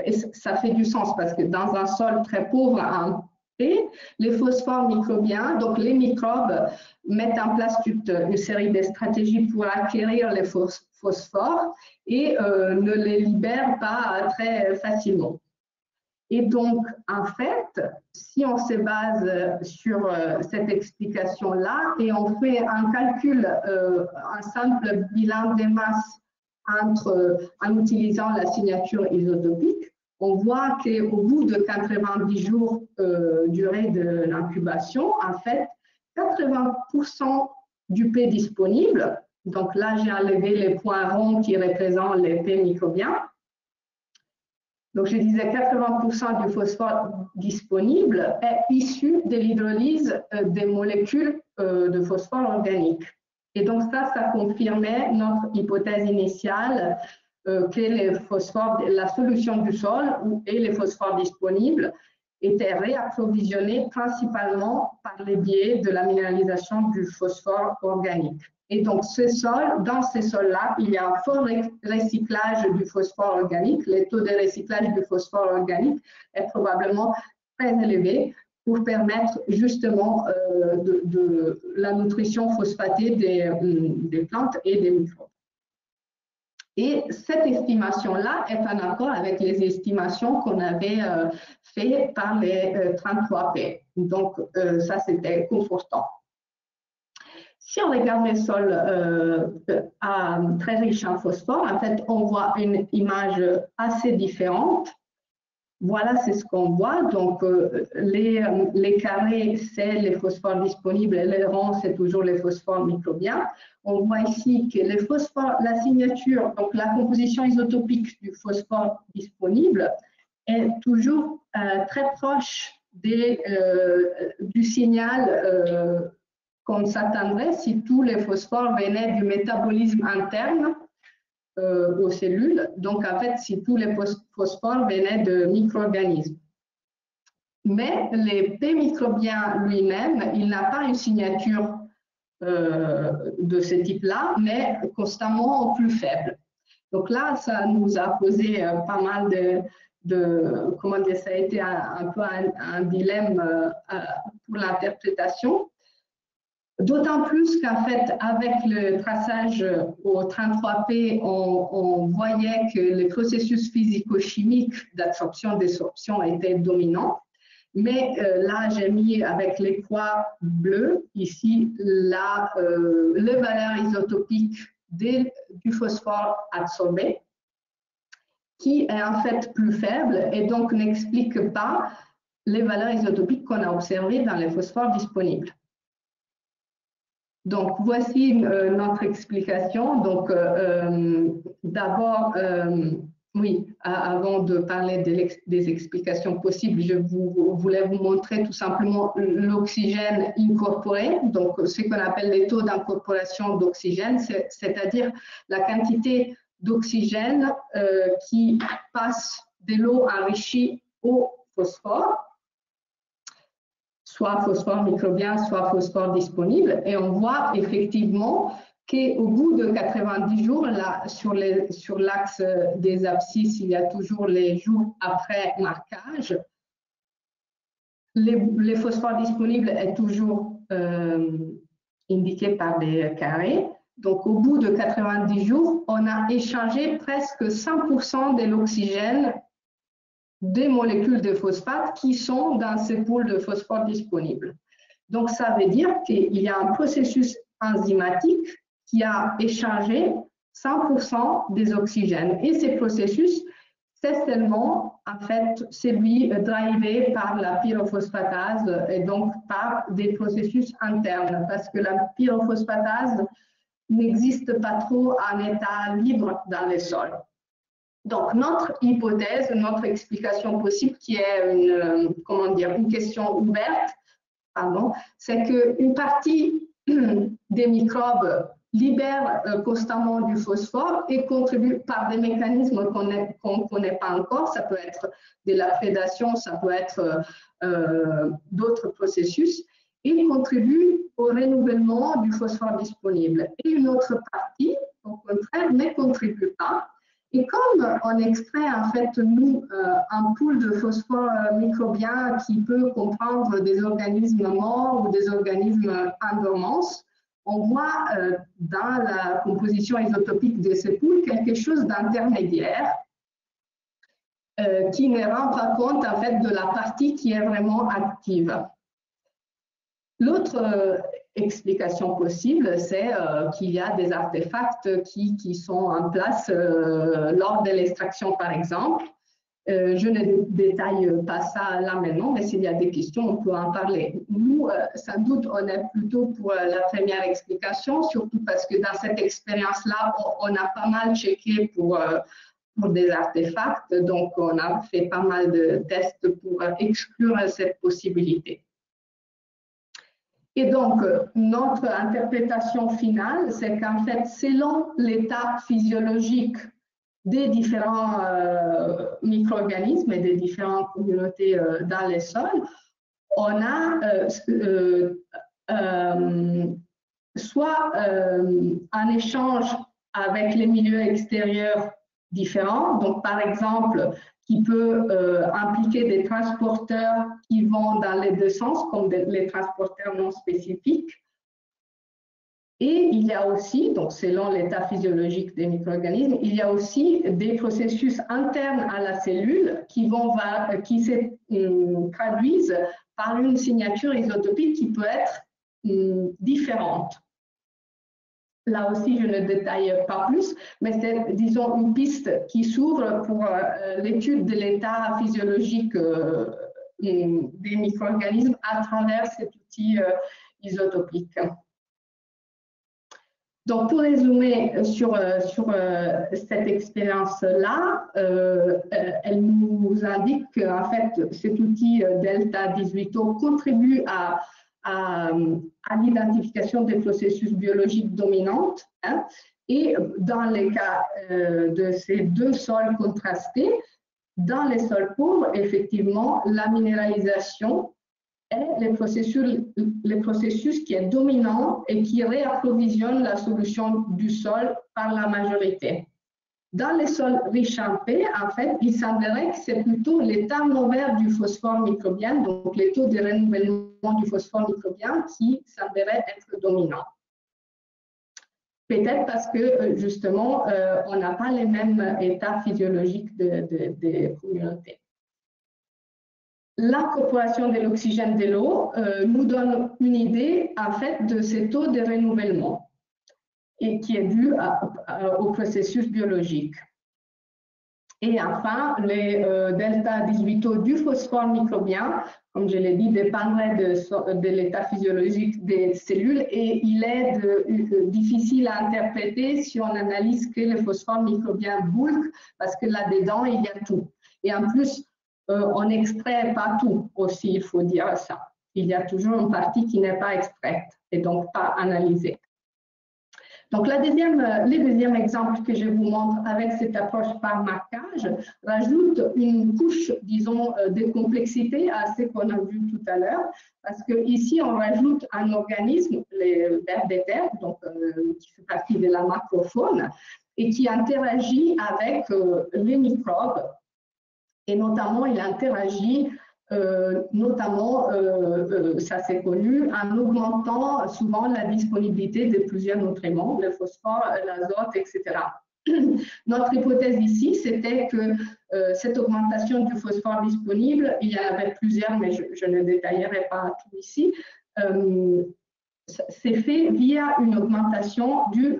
B: et ça fait du sens parce que dans un sol très pauvre en P, les phosphores microbiens, donc les microbes, mettent en place toute une série de stratégies pour acquérir les phosphores et ne les libèrent pas très facilement. Et donc, en fait, si on se base sur cette explication-là et on fait un calcul, un simple bilan des masses en utilisant la signature isotopique, on voit qu'au bout de 90 jours durée de l'incubation, en fait, 80% du P disponible, donc là j'ai enlevé les points ronds qui représentent les P microbiens. Donc je disais 80% du phosphore disponible est issu de l'hydrolyse des molécules de phosphore organique. Et donc ça confirmait notre hypothèse initiale que les phosphores, la solution du sol et les phosphores disponibles étaient réapprovisionnés principalement par le biais de la minéralisation du phosphore organique. Et donc, dans ces sols-là, il y a un fort recyclage du phosphore organique. Le taux de recyclage du phosphore organique est probablement très élevé pour permettre justement de la nutrition phosphatée des plantes et des microbes. Et cette estimation-là est en accord avec les estimations qu'on avait faites par les 33P. Donc, ça, c'était confortant. Si on regarde les sols très riches en phosphore, en fait, on voit une image assez différente. Voilà, c'est ce qu'on voit. Donc, les carrés, c'est les phosphores disponibles et les ronds, c'est toujours les phosphores microbiens. On voit ici que les phosphores, la signature, donc la composition isotopique du phosphore disponible est toujours très proche du signal qu'on s'attendrait si tous les phosphores venaient du métabolisme interne aux cellules, donc en fait si tous les phosphores venaient de micro-organismes. Mais le P microbien lui-même, il n'a pas une signature de ce type-là, mais constamment plus faible. Donc là, ça nous a posé pas mal comment dire, ça a été un peu un dilemme pour l'interprétation. D'autant plus qu'en fait, avec le traçage au 33P, on voyait que les processus physico-chimiques d'absorption-désorption étaient dominants. Mais là, j'ai mis avec les croix bleues, ici, les valeurs isotopiques du phosphore absorbé, qui est en fait plus faible et donc n'explique pas les valeurs isotopiques qu'on a observées dans les phosphores disponibles. Donc, voici notre explication. Donc, d'abord, oui, avant de parler des explications possibles, je voulais vous montrer tout simplement l'oxygène incorporé, donc ce qu'on appelle les taux d'incorporation d'oxygène, c'est-à-dire la quantité d'oxygène qui passe de l'eau enrichie au phosphore, soit phosphore microbien, soit phosphore disponible. Et on voit effectivement qu'au bout de 90 jours, là, sur l'axe des abscisses, il y a toujours les jours après marquage. Les phosphores disponibles est toujours indiqué par des carrés. Donc, au bout de 90 jours, on a échangé presque 100% de l'oxygène des molécules de phosphate qui sont dans ces poules de phosphore disponibles. Donc, ça veut dire qu'il y a un processus enzymatique qui a échangé 100% des oxygènes. Et ces processus, c'est seulement, en fait, celui drivé par la pyrophosphatase et donc par des processus internes, parce que la pyrophosphatase n'existe pas trop en état libre dans les sols. Donc, notre hypothèse, notre explication possible, qui est une question ouverte, c'est qu'une partie des microbes libère constamment du phosphore et contribue par des mécanismes qu'on ne connaît pas encore. Ça peut être de la prédation, ça peut être d'autres processus, et contribue au renouvellement du phosphore disponible. Et une autre partie, au contraire, ne contribue pas. Et comme on extrait en fait, nous, un pool de phosphore microbien qui peut comprendre des organismes morts ou des organismes en dormance, on voit dans la composition isotopique de ces poules quelque chose d'intermédiaire qui ne rend pas compte en fait de la partie qui est vraiment active. L'autre explication possible, c'est qu'il y a des artefacts qui sont en place lors de l'extraction, par exemple. Je ne détaille pas ça là maintenant, mais s'il y a des questions, on peut en parler. Nous, sans doute, on est plutôt pour la première explication, surtout parce que dans cette expérience-là, on a pas mal checké pour des artefacts, donc on a fait pas mal de tests pour exclure cette possibilité. Et donc, notre interprétation finale, c'est qu'en fait, selon l'état physiologique des différents micro-organismes et des différentes communautés dans les sols, on a soit un échange avec les milieux extérieurs différents, donc par exemple, qui peut impliquer des transporteurs qui vont dans les deux sens, comme les transporteurs non spécifiques. Et il y a aussi, donc selon l'état physiologique des micro-organismes, il y a aussi des processus internes à la cellule qui se traduisent par une signature isotopique qui peut être différente. Là aussi, je ne détaille pas plus, mais c'est, disons, une piste qui s'ouvre pour l'étude de l'état physiologique des micro-organismes à travers cet outil isotopique. Donc, pour résumer sur cette expérience-là, elle nous indique qu'en fait, cet outil Delta 18O contribue à l'identification des processus biologiques dominants. Hein, et dans les cas de ces deux sols contrastés, dans les sols pauvres, effectivement, la minéralisation est le processus qui est dominant et qui réapprovisionne la solution du sol par la majorité. Dans les sols riches en P, en fait, il semblerait que c'est plutôt les turnover du phosphore microbien, donc les taux de renouvellement du phosphore microbien, qui semblerait être dominant. Peut-être parce que, justement, on n'a pas les mêmes états physiologiques des communautés. L'incorporation de l'oxygène de l'eau nous donne une idée, en fait, de ces taux de renouvellement et qui est dû au processus biologique. Et enfin, les delta 18O du phosphore microbien, comme je l'ai dit, dépendraient de l'état physiologique des cellules et il est difficile à interpréter si on analyse que le phosphore microbien bulk, parce que là-dedans, il y a tout. Et en plus, on n'extrait pas tout aussi, il faut dire ça. Il y a toujours une partie qui n'est pas extraite et donc pas analysée. Donc, le deuxième exemple que je vous montre avec cette approche par marquage rajoute une couche, disons, de complexité à ce qu'on a vu tout à l'heure, parce qu'ici, on rajoute un organisme, les vers de terre, donc, qui fait partie de la macrofaune, et qui interagit avec les microbes. Et notamment, il interagit, ça c'est connu, en augmentant souvent la disponibilité de plusieurs nutriments, le phosphore, l'azote, etc. Notre hypothèse ici, c'était que cette augmentation du phosphore disponible, il y en avait plusieurs, mais je ne détaillerai pas tout ici, c'est fait via une augmentation du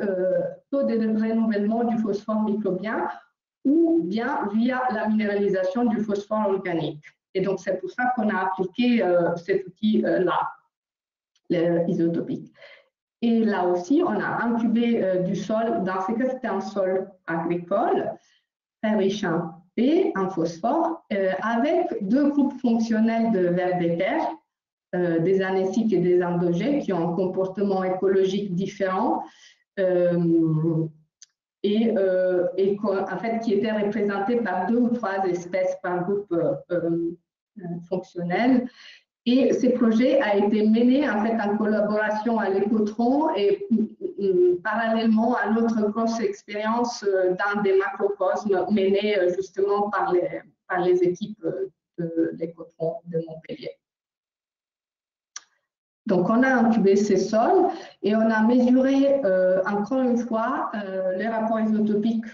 B: taux de renouvellement du phosphore microbien ou bien via la minéralisation du phosphore organique. Et donc, c'est pour ça qu'on a appliqué cet outil-là, isotopique. Et là aussi, on a incubé du sol, dans ce cas, c'était un sol agricole, très riche en P, en phosphore, avec deux groupes fonctionnels de vers de terre, des anéciques et des endogènes, qui ont un comportement écologique différent, en fait, qui étaient représentés par 2 ou 3 espèces par groupe fonctionnel. Et ce projet a été mené en fait en collaboration à l'Écotron et parallèlement à notre grosse expérience dans des macrocosmes menés justement par les équipes de l'Écotron de Montpellier. Donc, on a incubé ces sols et on a mesuré encore une fois les rapports isotopiques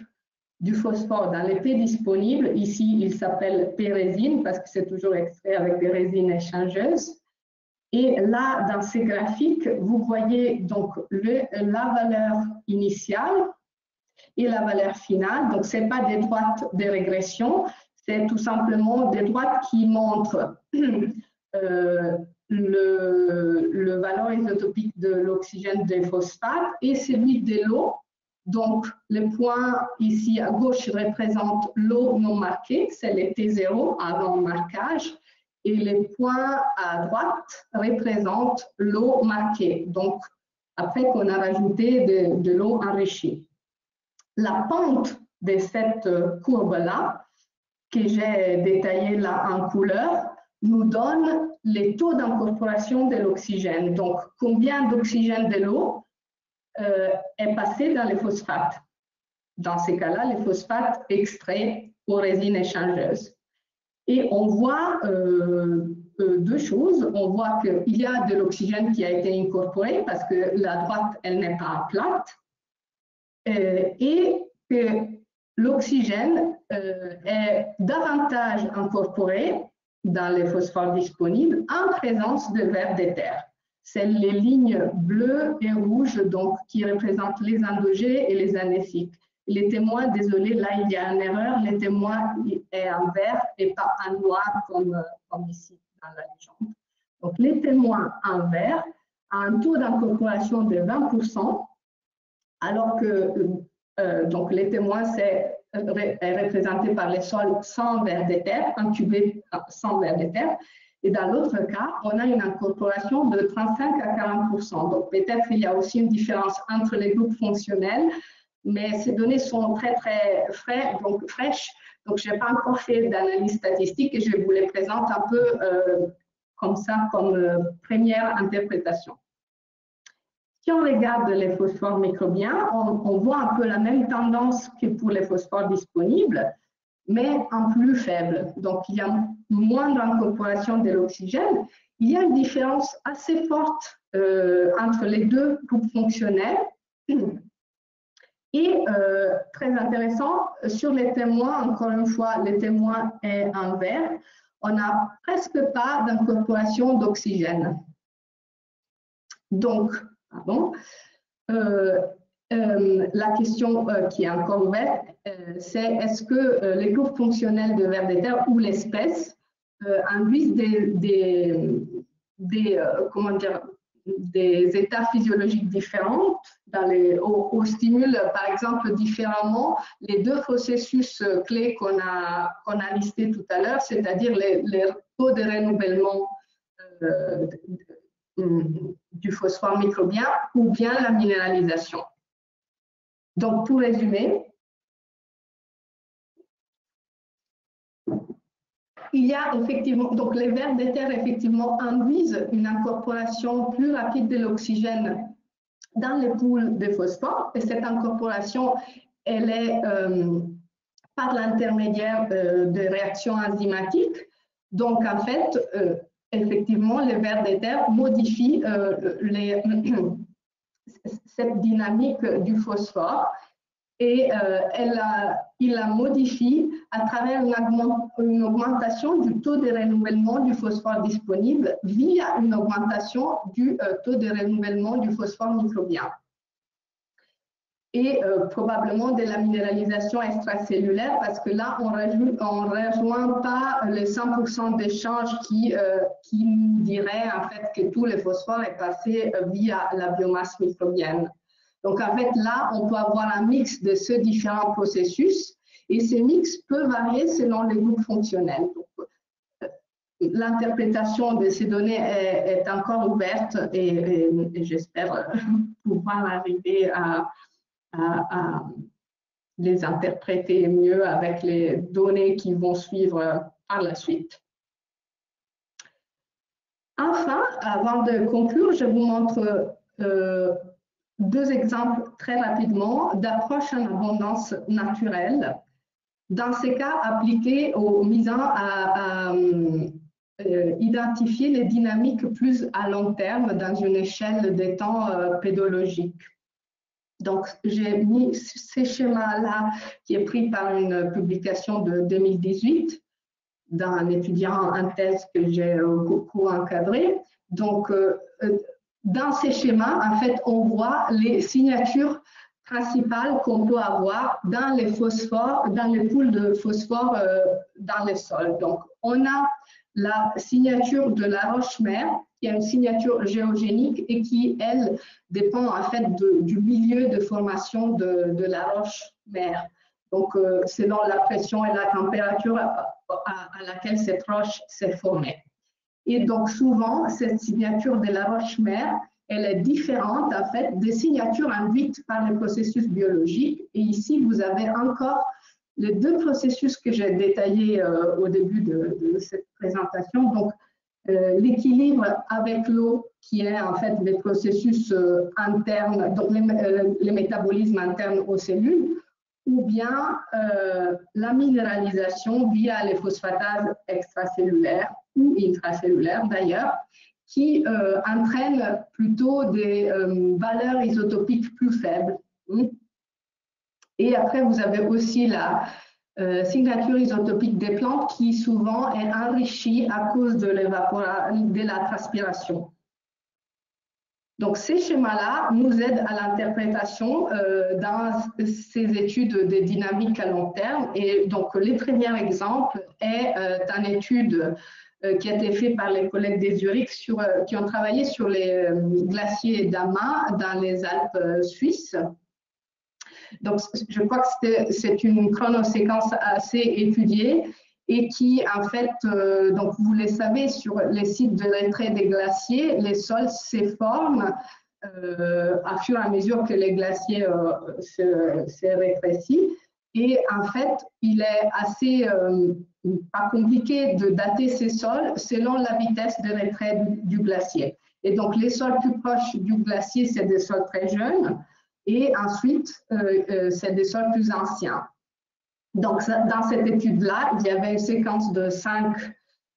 B: du phosphore dans les P disponibles. Ici, il s'appelle P-résine parce que c'est toujours extrait avec des résines échangeuses. Et là, dans ces graphiques, vous voyez donc la valeur initiale et la valeur finale. Donc, ce n'est pas des droites de régression, c'est tout simplement des droites qui montrent le valeur isotopique de l'oxygène des phosphates et celui de l'eau. Donc, le point ici à gauche représente l'eau non marquée, c'est le T0 avant marquage, et les points à droite représentent l'eau marquée, donc après qu'on a rajouté de l'eau enrichie. La pente de cette courbe-là, que j'ai détaillée là en couleur, nous donne les taux d'incorporation de l'oxygène. Donc, combien d'oxygène de l'eau est passé dans les phosphates. Dans ces cas-là, les phosphates extraits aux résines échangeuses. Et on voit deux choses. On voit qu'il y a de l'oxygène qui a été incorporé parce que la droite, elle n'est pas plate. Et que l'oxygène est davantage incorporé dans les phosphores disponibles en présence de vers d'éther. C'est les lignes bleues et rouges donc, qui représentent les endogés et les anéciques. Les témoins, désolé, là il y a une erreur, les témoins est en vert et pas en noir comme ici dans la légende. Donc les témoins en vert ont un taux d'incorporation de 20%, alors que donc les témoins est représenté par les sols sans vers d'éther, incubés sans vers d'éther. Et dans l'autre cas, on a une incorporation de 35 à 40%. Donc peut-être qu'il y a aussi une différence entre les groupes fonctionnels, mais ces données sont très fraîches. Donc je n'ai pas encore fait d'analyse statistique et je vous les présente un peu comme ça, comme première interprétation. Si on regarde les phosphores microbiens, on voit un peu la même tendance que pour les phosphores disponibles, mais en plus faible. Donc, il y a moindre incorporation de l'oxygène. Il y a une différence assez forte entre les deux groupes fonctionnels. Et très intéressant, sur les témoins, encore une fois, les témoins est en vert, on n'a presque pas d'incorporation d'oxygène. Donc, pardon, la question qui est encore ouverte, c'est est-ce que les groupes fonctionnels de vers d'éther ou l'espèce induisent des états physiologiques différents ou stimulent par exemple différemment les deux processus clés qu'on a listés tout à l'heure, c'est-à-dire les taux de renouvellement du phosphore microbien ou bien la minéralisation. Donc, pour résumer, il y a effectivement, donc les vers d'éther effectivement induisent une incorporation plus rapide de l'oxygène dans les poules de phosphore et cette incorporation, elle est par l'intermédiaire de réactions enzymatiques. Donc, en fait, effectivement, les vers d'éther modifient cette dynamique du phosphore et il la modifie à travers une augmentation du taux de renouvellement du phosphore disponible via une augmentation du taux de renouvellement du phosphore microbien. Et probablement de la minéralisation extracellulaire parce que là, on ne rejoint pas les 100% d'échange qui nous dirait en fait que tout le phosphore est passé via la biomasse microbienne. Donc en fait, là, on peut avoir un mix de ces différents processus et ces mix peuvent varier selon les groupes fonctionnels. L'interprétation de ces données est encore ouverte et j'espère pouvoir arriver à les interpréter mieux avec les données qui vont suivre par la suite. Enfin, avant de conclure, je vous montre deux exemples très rapidement d'approches en abondance naturelle. Dans ces cas, appliqués aux misant à identifier les dynamiques plus à long terme dans une échelle de temps pédologique. Donc, j'ai mis ces schémas-là qui est pris par une publication de 2018 d'un étudiant en thèse que j'ai co-encadré. Donc, dans ces schémas, en fait, on voit les signatures principales qu'on peut avoir dans les phosphores, dans les poules de phosphore dans les sols. Donc, on a la signature de la roche-mère, qui est une signature géogénique et qui, elle, dépend en fait du milieu de formation de la roche-mère. Donc, selon la pression et la température à laquelle cette roche s'est formée. Et donc, souvent, cette signature de la roche-mère, elle est différente, en fait, des signatures induites par les processus biologiques. Et ici, vous avez encore les deux processus que j'ai détaillés au début de cette présentation. Donc, l'équilibre avec l'eau, qui est en fait les processus internes, donc les métabolismes internes aux cellules, ou bien la minéralisation via les phosphatases extracellulaires ou intracellulaires d'ailleurs, qui entraînent plutôt des valeurs isotopiques plus faibles. Et après, vous avez aussi la signature isotopique des plantes qui souvent est enrichie à cause de la transpiration. Donc, ces schémas-là nous aident à l'interprétation dans ces études des dynamiques à long terme. Et donc, le premier exemple est une étude qui a été faite par les collègues des Zurich qui ont travaillé sur les glaciers d'Ama dans les Alpes suisses. Donc, je crois que c'est une chronoséquence assez étudiée et qui, en fait, donc vous le savez, sur les sites de retrait des glaciers, les sols se forment à fur et à mesure que les glaciers se rétrécissent. Et en fait, il est assez pas compliqué de dater ces sols selon la vitesse de retrait du glacier. Et donc, les sols plus proches du glacier, c'est des sols très jeunes. Et ensuite, c'est des sols plus anciens. Donc, dans cette étude-là, il y avait une séquence de 5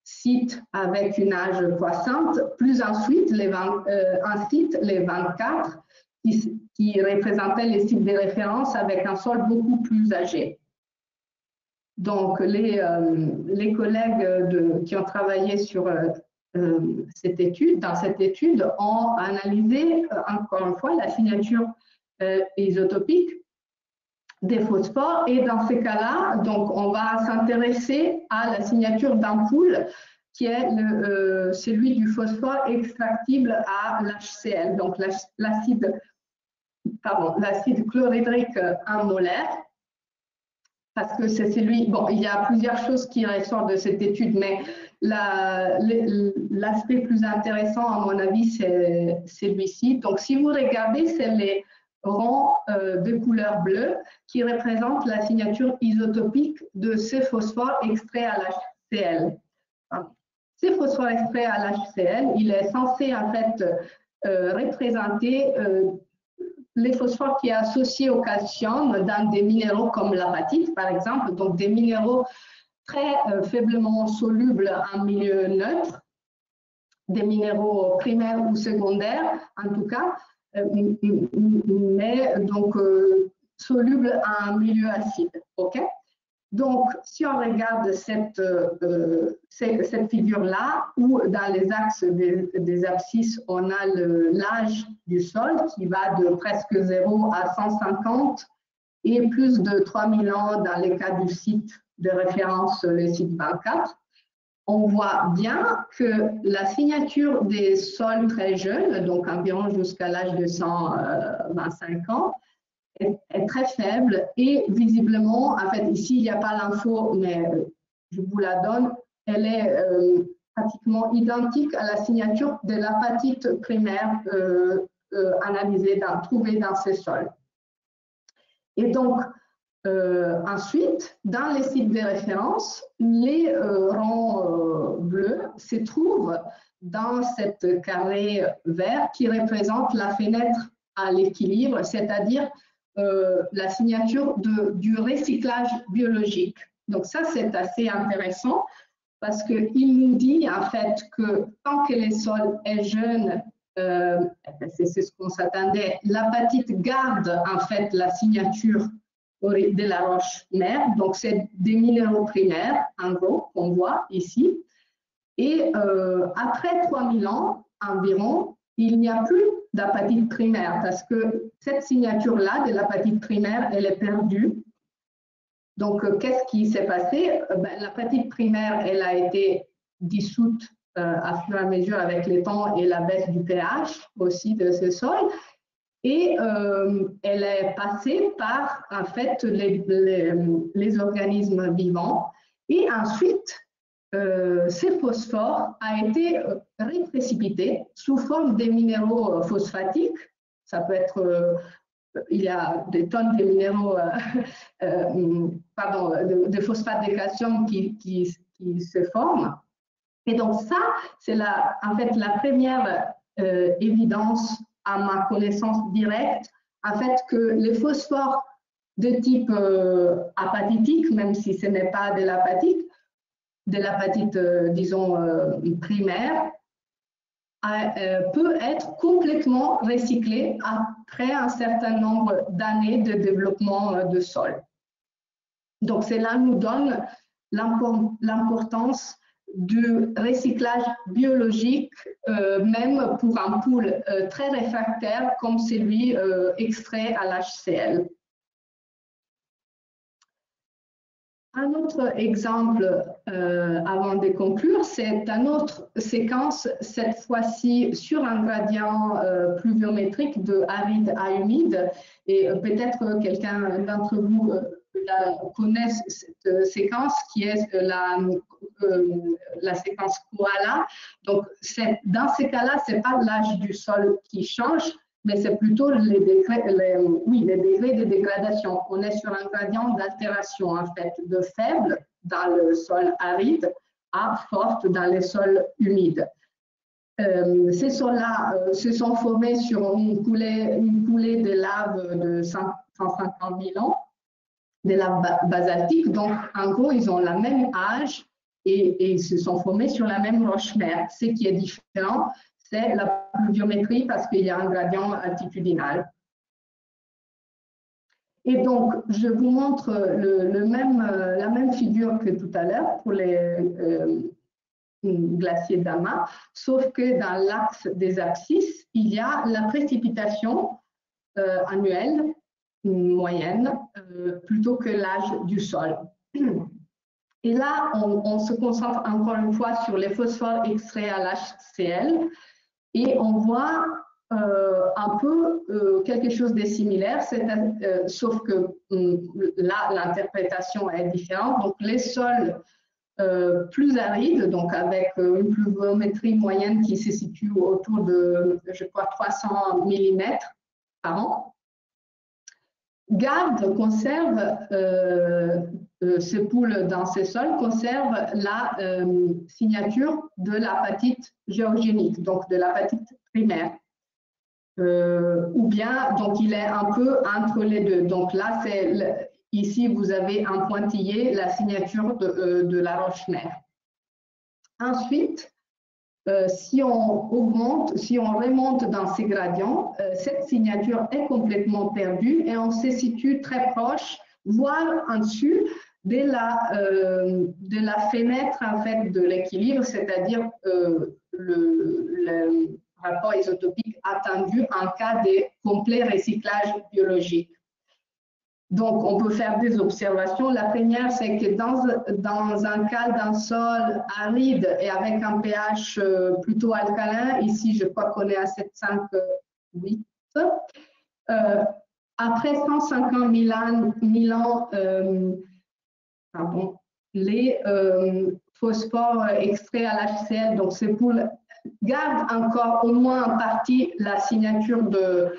B: sites avec une âge croissante, plus ensuite les 24 qui représentaient les sites de référence avec un sol beaucoup plus âgé. Donc, les collègues qui ont travaillé sur cette étude, dans cette étude, ont analysé encore une fois la signature isotopique des phosphores et dans ces cas-là, donc on va s'intéresser à la signature d'ampoule qui est celui du phosphore extractible à l'HCl, donc l'acide chlorhydrique 1 molaire, parce que c'est celui, bon, il y a plusieurs choses qui ressortent de cette étude, mais l'aspect plus intéressant à mon avis, c'est celui-ci. Donc si vous regardez, c'est les ronds de couleur bleue qui représentent la signature isotopique de ces phosphores extraits à l'HCl. Ces phosphores extraits à l'HCl, il est censé en fait représenter les phosphores qui sont associés au calcium dans des minéraux comme l'apatite, par exemple, donc des minéraux très faiblement solubles en milieu neutre, des minéraux primaires ou secondaires, en tout cas, mais donc solubles en milieu acide. Okay? Donc, si on regarde cette figure-là, où dans les axes des abscisses, on a l'âge du sol qui va de presque 0 à 150 et plus de 3000 ans dans les cas du site de référence, le site 24, on voit bien que la signature des sols très jeunes, donc environ jusqu'à l'âge de 125 ans, est très faible et visiblement, en fait, ici, il n'y a pas l'info, mais je vous la donne, elle est pratiquement identique à la signature de l'apatite primaire analysée, trouvée dans ces sols. Et donc, ensuite, dans les sites de référence, les ronds bleus se trouvent dans cette carré vert qui représente la fenêtre à l'équilibre, c'est-à-dire la signature du recyclage biologique. Donc ça, c'est assez intéressant parce qu'il nous dit en fait que tant que le sol est jeune, c'est ce qu'on s'attendait. L'apatite garde en fait la signature de la roche-mère, donc c'est des minéraux primaires, en gros, qu'on voit ici. Et après 3000 ans environ, il n'y a plus d'apatite primaire parce que cette signature-là de l'apatite primaire, elle est perdue. Donc, qu'est-ce qui s'est passé? L'apatite primaire, elle a été dissoute à fur et à mesure avec le temps et la baisse du pH aussi de ce sol. Et elle est passée par, en fait, les organismes vivants. Et ensuite, ces phosphores a été reprécipité sous forme des minéraux phosphatiques. Ça peut être, il y a des tonnes de minéraux, de phosphate de calcium qui se forment. Et donc ça, c'est en fait la première évidence à ma connaissance directe, en fait que les phosphores de type apatitique, même si ce n'est pas de l'apatite, disons, primaire, peut être complètement recyclé après un certain nombre d'années de développement de sol. Donc, cela nous donne l'importance du recyclage biologique, même pour un pool très réfractaire comme celui extrait à l'HCl. Un autre exemple, avant de conclure, c'est une autre séquence, cette fois-ci sur un gradient pluviométrique de aride à humide. Et peut-être quelqu'un d'entre vous connaît cette séquence qui est la séquence Koala. Donc, dans ces cas-là, ce n'est pas l'âge du sol qui change, mais c'est plutôt les degrés de dégradation. On est sur un gradient d'altération, en fait, de faible dans le sol aride à forte dans les sols humides. Ces sols-là se sont formés sur une coulée de lave de 150 000 ans, de lave basaltique. Donc, en gros, ils ont le même âge et ils se sont formés sur la même roche-mère. Ce qui est différent, c'est la pluviométrie parce qu'il y a un gradient altitudinal. Et donc, je vous montre la même figure que tout à l'heure pour les glaciers d'Ama, sauf que dans l'axe des abscisses, il y a la précipitation annuelle moyenne plutôt que l'âge du sol. Et là, on se concentre encore une fois sur les phosphores extraits à l'HCl. Et on voit un peu quelque chose de similaire, sauf que là, l'interprétation est différente. Donc, les sols plus arides, donc avec une pluviométrie moyenne qui se situe autour de, je crois, 300 mm par an, conserve ces poules dans ces sols, conserve la signature de l'apatite géogénique, donc de l'apatite primaire. Ou bien, donc il est un peu entre les deux. Donc là, ici, vous avez un pointillé, la signature de la roche-mère. Ensuite, si on remonte dans ces gradients, cette signature est complètement perdue et on se situe très proche, voire en dessus de la fenêtre en fait, de l'équilibre, c'est-à-dire le rapport isotopique attendu en cas de complet recyclage biologique. Donc, on peut faire des observations. La première, c'est que dans un cas d'un sol aride et avec un pH plutôt alcalin, ici, je crois qu'on est à 7,5-8. Après 150 000 ans, les phosphores extraits à l'HCl, donc ces poules gardent encore au moins en partie la signature de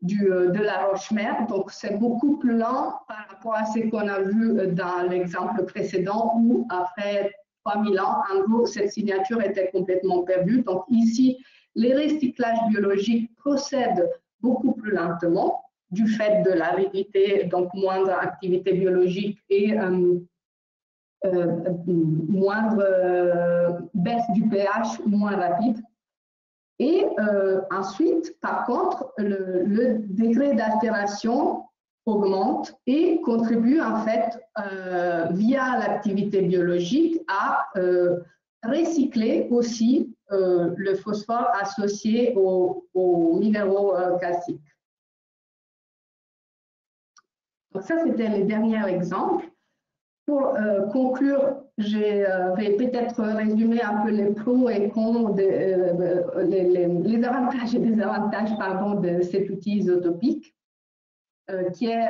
B: la roche-mère, donc c'est beaucoup plus lent par rapport à ce qu'on a vu dans l'exemple précédent où après 3000 ans, en gros, cette signature était complètement perdue. Donc ici, les recyclages biologiques procèdent beaucoup plus lentement du fait de l'aridité, donc moindre activité biologique et moindre baisse du pH, moins rapide. Et ensuite, par contre, le degré d'altération augmente et contribue en fait via l'activité biologique à recycler aussi le phosphore associé aux minéraux calciques. Donc ça, c'était le dernier exemple. Pour conclure, je vais peut-être résumer un peu les pros et cons, les avantages et désavantages de cet outil isotopique, qui est,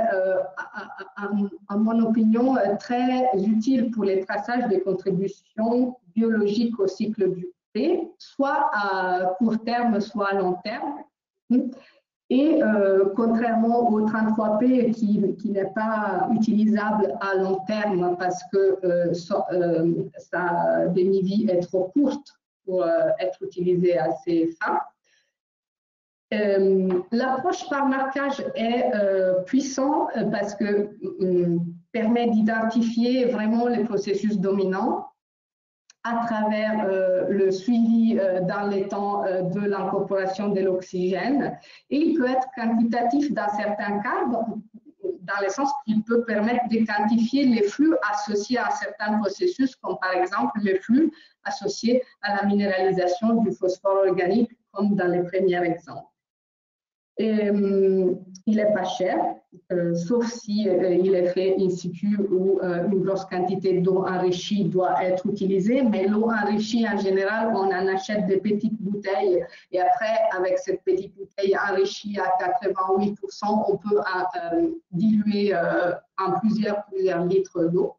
B: à mon opinion, très utile pour les traçages des contributions biologiques au cycle du P, soit à court terme, soit à long terme. Et contrairement au 33P qui n'est pas utilisable à long terme parce que sa demi-vie est trop courte pour être utilisée à ces fins, l'approche par marquage est puissante parce que permet d'identifier vraiment les processus dominants à travers le suivi dans les temps de l'incorporation de l'oxygène. Et il peut être quantitatif dans certains cas, dans le sens qu'il peut permettre de quantifier les flux associés à certains processus, comme par exemple les flux associés à la minéralisation du phosphore organique, comme dans les premiers exemples. Et, il n'est pas cher, sauf si il est fait in situ ou une grosse quantité d'eau enrichie doit être utilisée, mais l'eau enrichie en général, on en achète des petites bouteilles et après, avec cette petite bouteille enrichie à 88%, on peut diluer en plusieurs litres d'eau.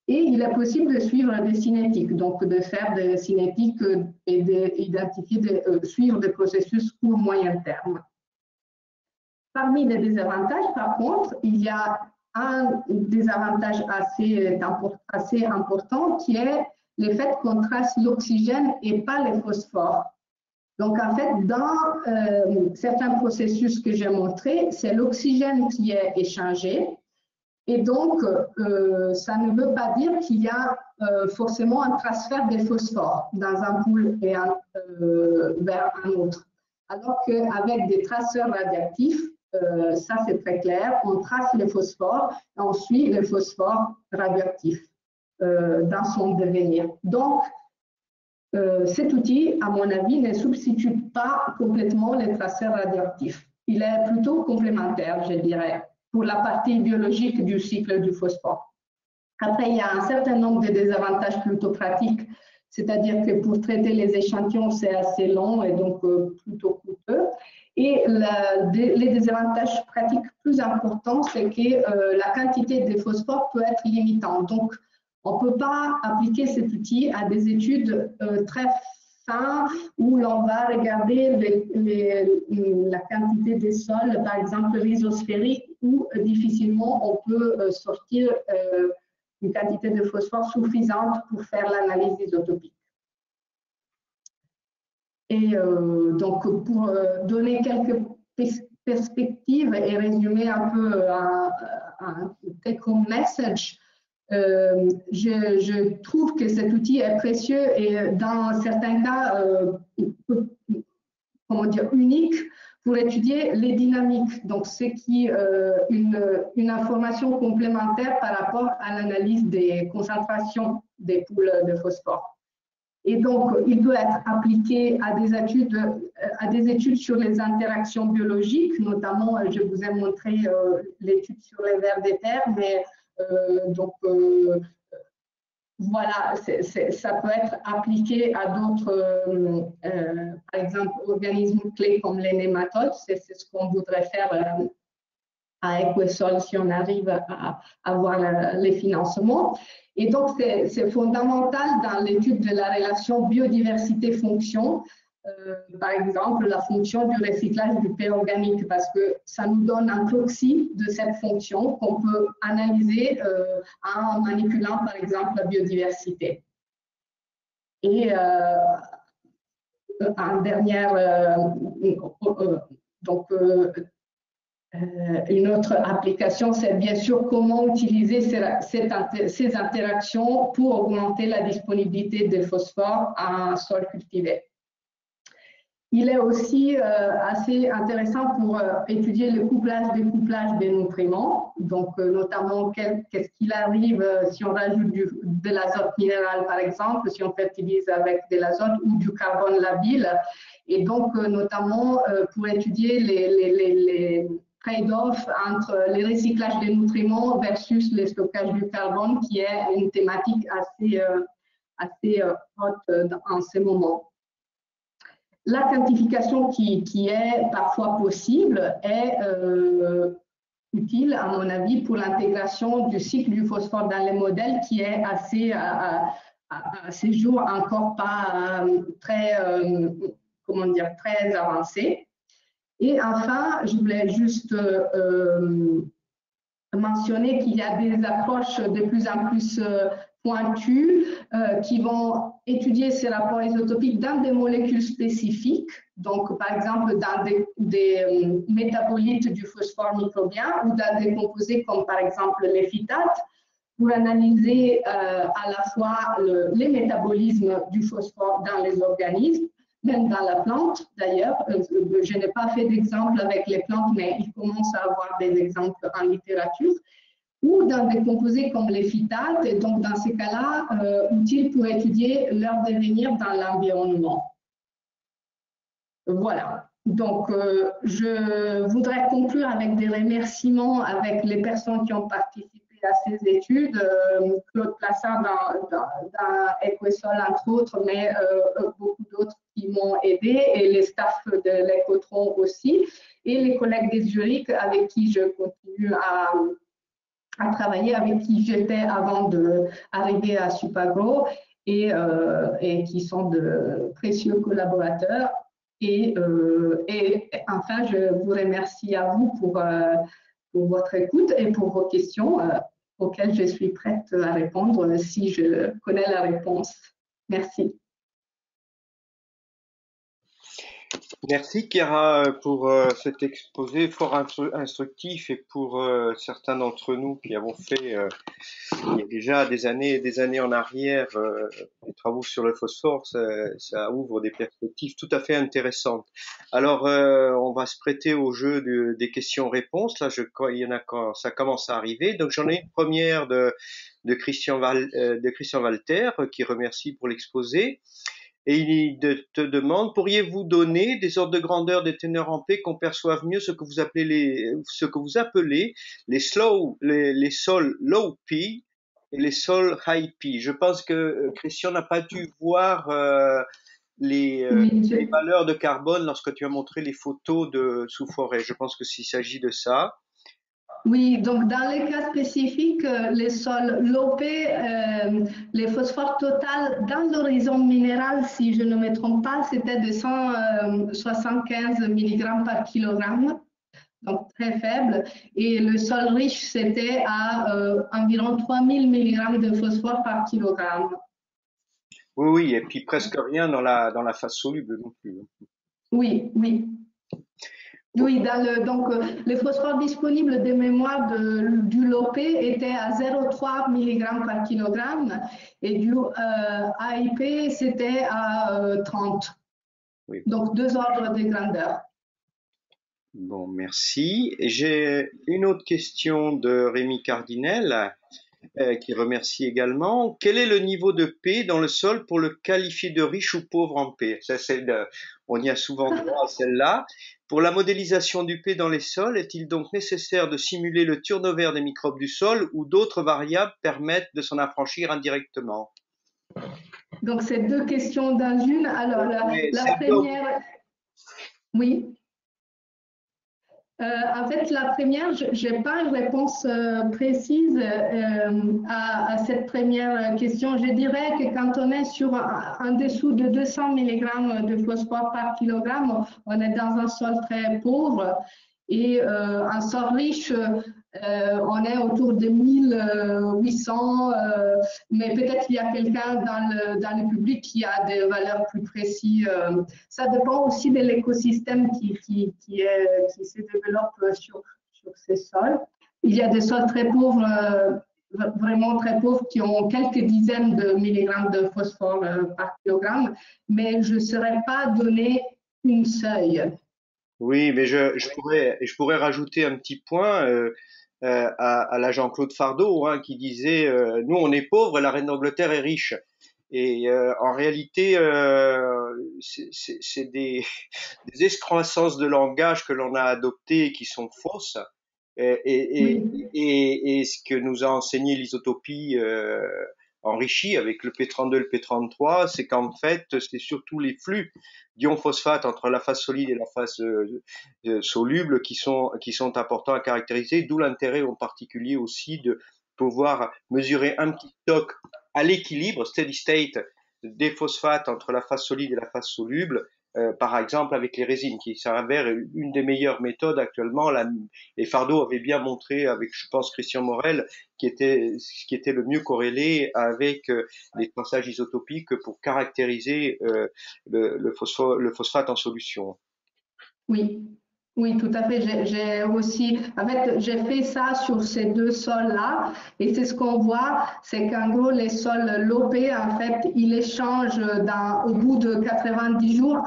B: Et il est possible de suivre des cinétiques, donc de faire des cinétiques et d'identifier, suivre des processus court moyen terme. Parmi les désavantages, par contre, il y a un désavantage assez important qui est le fait qu'on trace l'oxygène et pas le phosphore. Donc, en fait, dans certains processus que j'ai montrés, c'est l'oxygène qui est échangé. Et donc, ça ne veut pas dire qu'il y a forcément un transfert de phosphore dans un pool et vers un autre. Alors qu'avec des traceurs radioactifs, ça c'est très clair, on trace le phosphore et on suit le phosphore radioactif dans son devenir. Donc, cet outil, à mon avis, ne substitue pas complètement les traceurs radioactifs. Il est plutôt complémentaire, je dirais, pour la partie biologique du cycle du phosphore. Après, il y a un certain nombre de désavantages plutôt pratiques, c'est-à-dire que pour traiter les échantillons, c'est assez long et donc plutôt coûteux. Et les désavantages pratiques plus importants, c'est que la quantité de phosphore peut être limitante. Donc, on ne peut pas appliquer cet outil à des études très fines où l'on va regarder la quantité des sols, par exemple rhizosphérique, où difficilement on peut sortir une quantité de phosphore suffisante pour faire l'analyse isotopique. Et donc, pour donner quelques perspectives et résumer un peu un take-home message, je trouve que cet outil est précieux et dans certains cas, comment dire, unique pour étudier les dynamiques. Donc, c'est une information complémentaire par rapport à l'analyse des concentrations des poules de phosphore. Et donc, il doit être appliqué à des études sur les interactions biologiques, notamment, je vous ai montré l'étude sur les vers des terres, mais voilà, ça peut être appliqué à d'autres, par exemple, organismes clés comme les nématodes. C'est ce qu'on voudrait faire à Equesol si on arrive à avoir les financements. Et donc, c'est fondamental dans l'étude de la relation biodiversité-fonction, par exemple, la fonction du recyclage du P organique, parce que ça nous donne un proxy de cette fonction qu'on peut analyser en manipulant, par exemple, la biodiversité. Et en dernière, une autre application, c'est bien sûr comment utiliser ces interactions pour augmenter la disponibilité de phosphore en sol cultivé. il est aussi assez intéressant pour étudier le couplage-découplage des nutriments, donc notamment qu'est-ce qu'il arrive si on rajoute de l'azote minéral par exemple, si on fertilise avec de l'azote ou du carbone labile, et donc notamment pour étudier les trade-off entre les recyclages des nutriments versus le stockage du carbone, qui est une thématique assez haute en ce moment. La quantification qui est parfois possible est utile, à mon avis, pour l'intégration du cycle du phosphore dans les modèles, qui est à ces jours encore pas très avancé. Et enfin, je voulais juste mentionner qu'il y a des approches de plus en plus pointues qui vont étudier ces rapports isotopiques dans des molécules spécifiques, donc par exemple dans des métabolites du phosphore microbien ou dans des composés comme par exemple les phytates, pour analyser à la fois les métabolismes du phosphore dans les organismes, même dans la plante d'ailleurs. Je n'ai pas fait d'exemple avec les plantes, mais il commence à avoir des exemples en littérature, ou dans des composés comme les phytates, et donc dans ces cas-là, utiles pour étudier leur devenir dans l'environnement. Voilà. Donc, je voudrais conclure avec des remerciements avec les personnes qui ont participé à ces études, Claude Plassard dans Equesol entre autres, mais beaucoup d'autres qui m'ont aidé, et les staffs de l'Ecotron aussi, et les collègues des Zurich avec qui je continue à travailler, avec qui j'étais avant d'arriver à Supagro, et qui sont de précieux collaborateurs. Et enfin, je vous remercie à vous pour votre écoute et pour vos questions auxquelles je suis prête à répondre si je connais la réponse. Merci.
A: Merci Chiara pour cet exposé fort instructif, et pour certains d'entre nous qui avons fait il y a déjà des années et des années en arrière des travaux sur le phosphore, ça ouvre des perspectives tout à fait intéressantes. Alors on va se prêter au jeu des questions-réponses. Là, il y en a quand ça commence à arriver. Donc j'en ai une première de Christian Walter qui remercie pour l'exposé. Et il te demande, pourriez-vous donner des ordres de grandeur des teneurs en P qu'on perçoive mieux ce que vous appelez les sols low P et les sols high P? Je pense que Christian n'a pas dû voir les valeurs de carbone lorsque tu as montré les photos sous forêt. Je pense que s'il s'agit de ça.
B: Oui, donc dans les cas spécifiques, les sols low P, les phosphores total dans l'horizon minéral, si je ne me trompe pas, c'était de 175 mg par kilogramme, donc très faible. Et le sol riche, c'était à environ 3000 mg de phosphore par kilogramme.
A: Oui, oui, et puis presque rien dans la phase soluble non plus.
B: Oui, oui. Oui, donc les phosphores disponibles de mémoire du LOP étaient à 0,3 mg par kilogramme, et du AIP c'était à 30. Oui. Donc 2 ordres de grandeur.
A: Bon, merci. J'ai une autre question de Rémi Cardinel qui remercie également. Quel est le niveau de P dans le sol pour le qualifier de riche ou pauvre en P? On y a souvent droit à celle-là. Pour la modélisation du P dans les sols, est-il donc nécessaire de simuler le turnover des microbes du sol, ou d'autres variables permettent de s'en affranchir indirectement?
B: Donc, c'est deux questions dans une. Alors, la première… Oui. En fait, la première, je n'ai pas une réponse précise à cette première question. Je dirais que quand on est en dessous de 200 mg de phosphore par kilogramme, on est dans un sol très pauvre, et un sol riche, on est autour de 1800, mais peut-être il y a quelqu'un dans le public qui a des valeurs plus précises. Ça dépend aussi de l'écosystème qui se développe sur ces sols. Il y a des sols très pauvres, vraiment très pauvres, qui ont quelques dizaines de milligrammes de phosphore par kilogramme, mais je ne saurais pas donner une seuil.
A: Oui, mais je pourrais rajouter un petit point à la Jean-Claude Fardeau, hein, qui disait nous, on est pauvres et la reine d'Angleterre est riche. Et en réalité, c'est des excroissances de langage que l'on a adoptées et qui sont fausses.
B: Oui,
A: Et ce que nous a enseigné l'isotopie enrichie avec le P32 et le P33, c'est qu'en fait, c'est surtout les flux d'ion phosphate entre la phase solide et la phase soluble qui sont importants à caractériser, d'où l'intérêt en particulier aussi de pouvoir mesurer un petit stock à l'équilibre, steady state, des phosphates entre la phase solide et la phase soluble, par exemple avec les résines, qui s'avère une des meilleures méthodes actuellement. Et Fardeau avait bien montré avec, je pense, Christian Morel, ce qui était le mieux corrélé avec les traçages isotopiques pour caractériser le phosphate en solution.
B: oui, oui, tout à fait. J'ai aussi, en fait, j'ai fait ça sur ces deux sols-là, et c'est ce qu'on voit, c'est qu'en gros, les sols lopés, en fait, ils échangent au bout de 90 jours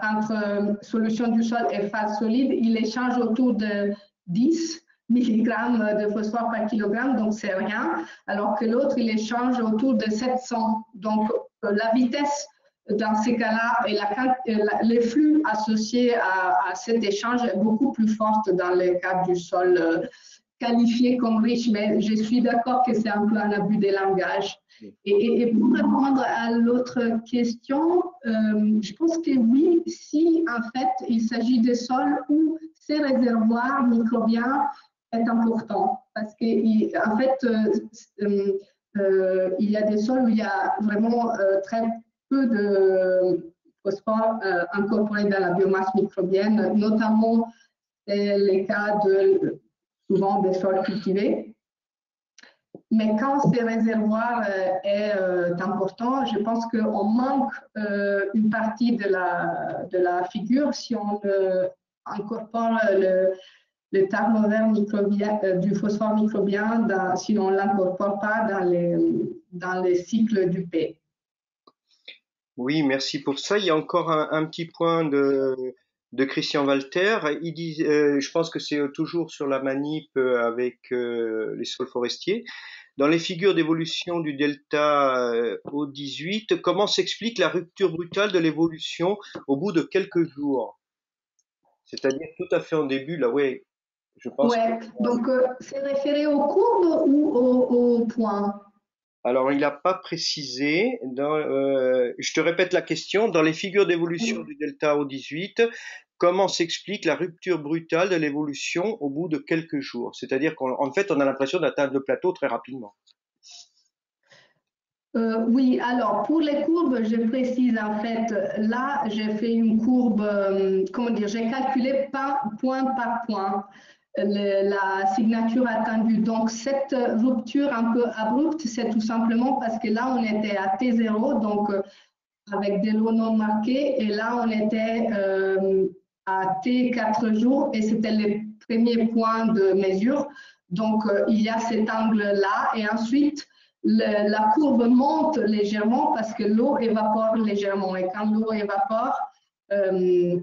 B: entre solution du sol et phase solide, ils échangent autour de 10 milligrammes de phosphore par kilogramme, donc c'est rien, alors que l'autre, il échange autour de 700. Donc, la vitesse dans ces cas-là, les flux associés à cet échange est beaucoup plus forte dans le cas du sol qualifié comme riche, mais je suis d'accord que c'est un peu un abus des langages. Et pour répondre à l'autre question, je pense que oui, si en fait il s'agit de sols où ces réservoirs microbiens est important, parce qu'en fait, il y a des sols où il y a vraiment très peu de phosphore incorporé dans la biomasse microbienne, notamment c'est le cas souvent des sols cultivés. Mais quand ces réservoirs est important, je pense qu'on manque une partie de la figure si on incorpore le turnover microbien, du phosphore microbien si on ne l'incorpore pas dans les cycles du P.
A: Oui, merci pour ça. Il y a encore un petit point de Christian Walter. Il dit, je pense que c'est toujours sur la manip avec les sols forestiers. Dans les figures d'évolution du delta O18, comment s'explique la rupture brutale de l'évolution au bout de quelques jours? C'est-à-dire tout à fait en début, là, ouais, je pense que...
B: Ouais, donc c'est référé aux courbes ou aux points?
A: Alors, il n'a pas précisé. Je te répète la question. Dans les figures d'évolution du delta O18, comment s'explique la rupture brutale de l'évolution au bout de quelques jours? C'est-à-dire qu'en fait, on a l'impression d'atteindre le plateau très rapidement.
B: Oui, alors pour les courbes, je précise en fait, là j'ai fait une courbe, comment dire, j'ai calculé point par point la signature attendue. Donc cette rupture un peu abrupte, c'est tout simplement parce que là on était à T0, donc avec des lots non marqués, et là on était à T4 jours et c'était le premier point de mesure. Donc il y a cet angle-là et ensuite la courbe monte légèrement parce que l'eau évapore légèrement et quand l'eau évapore,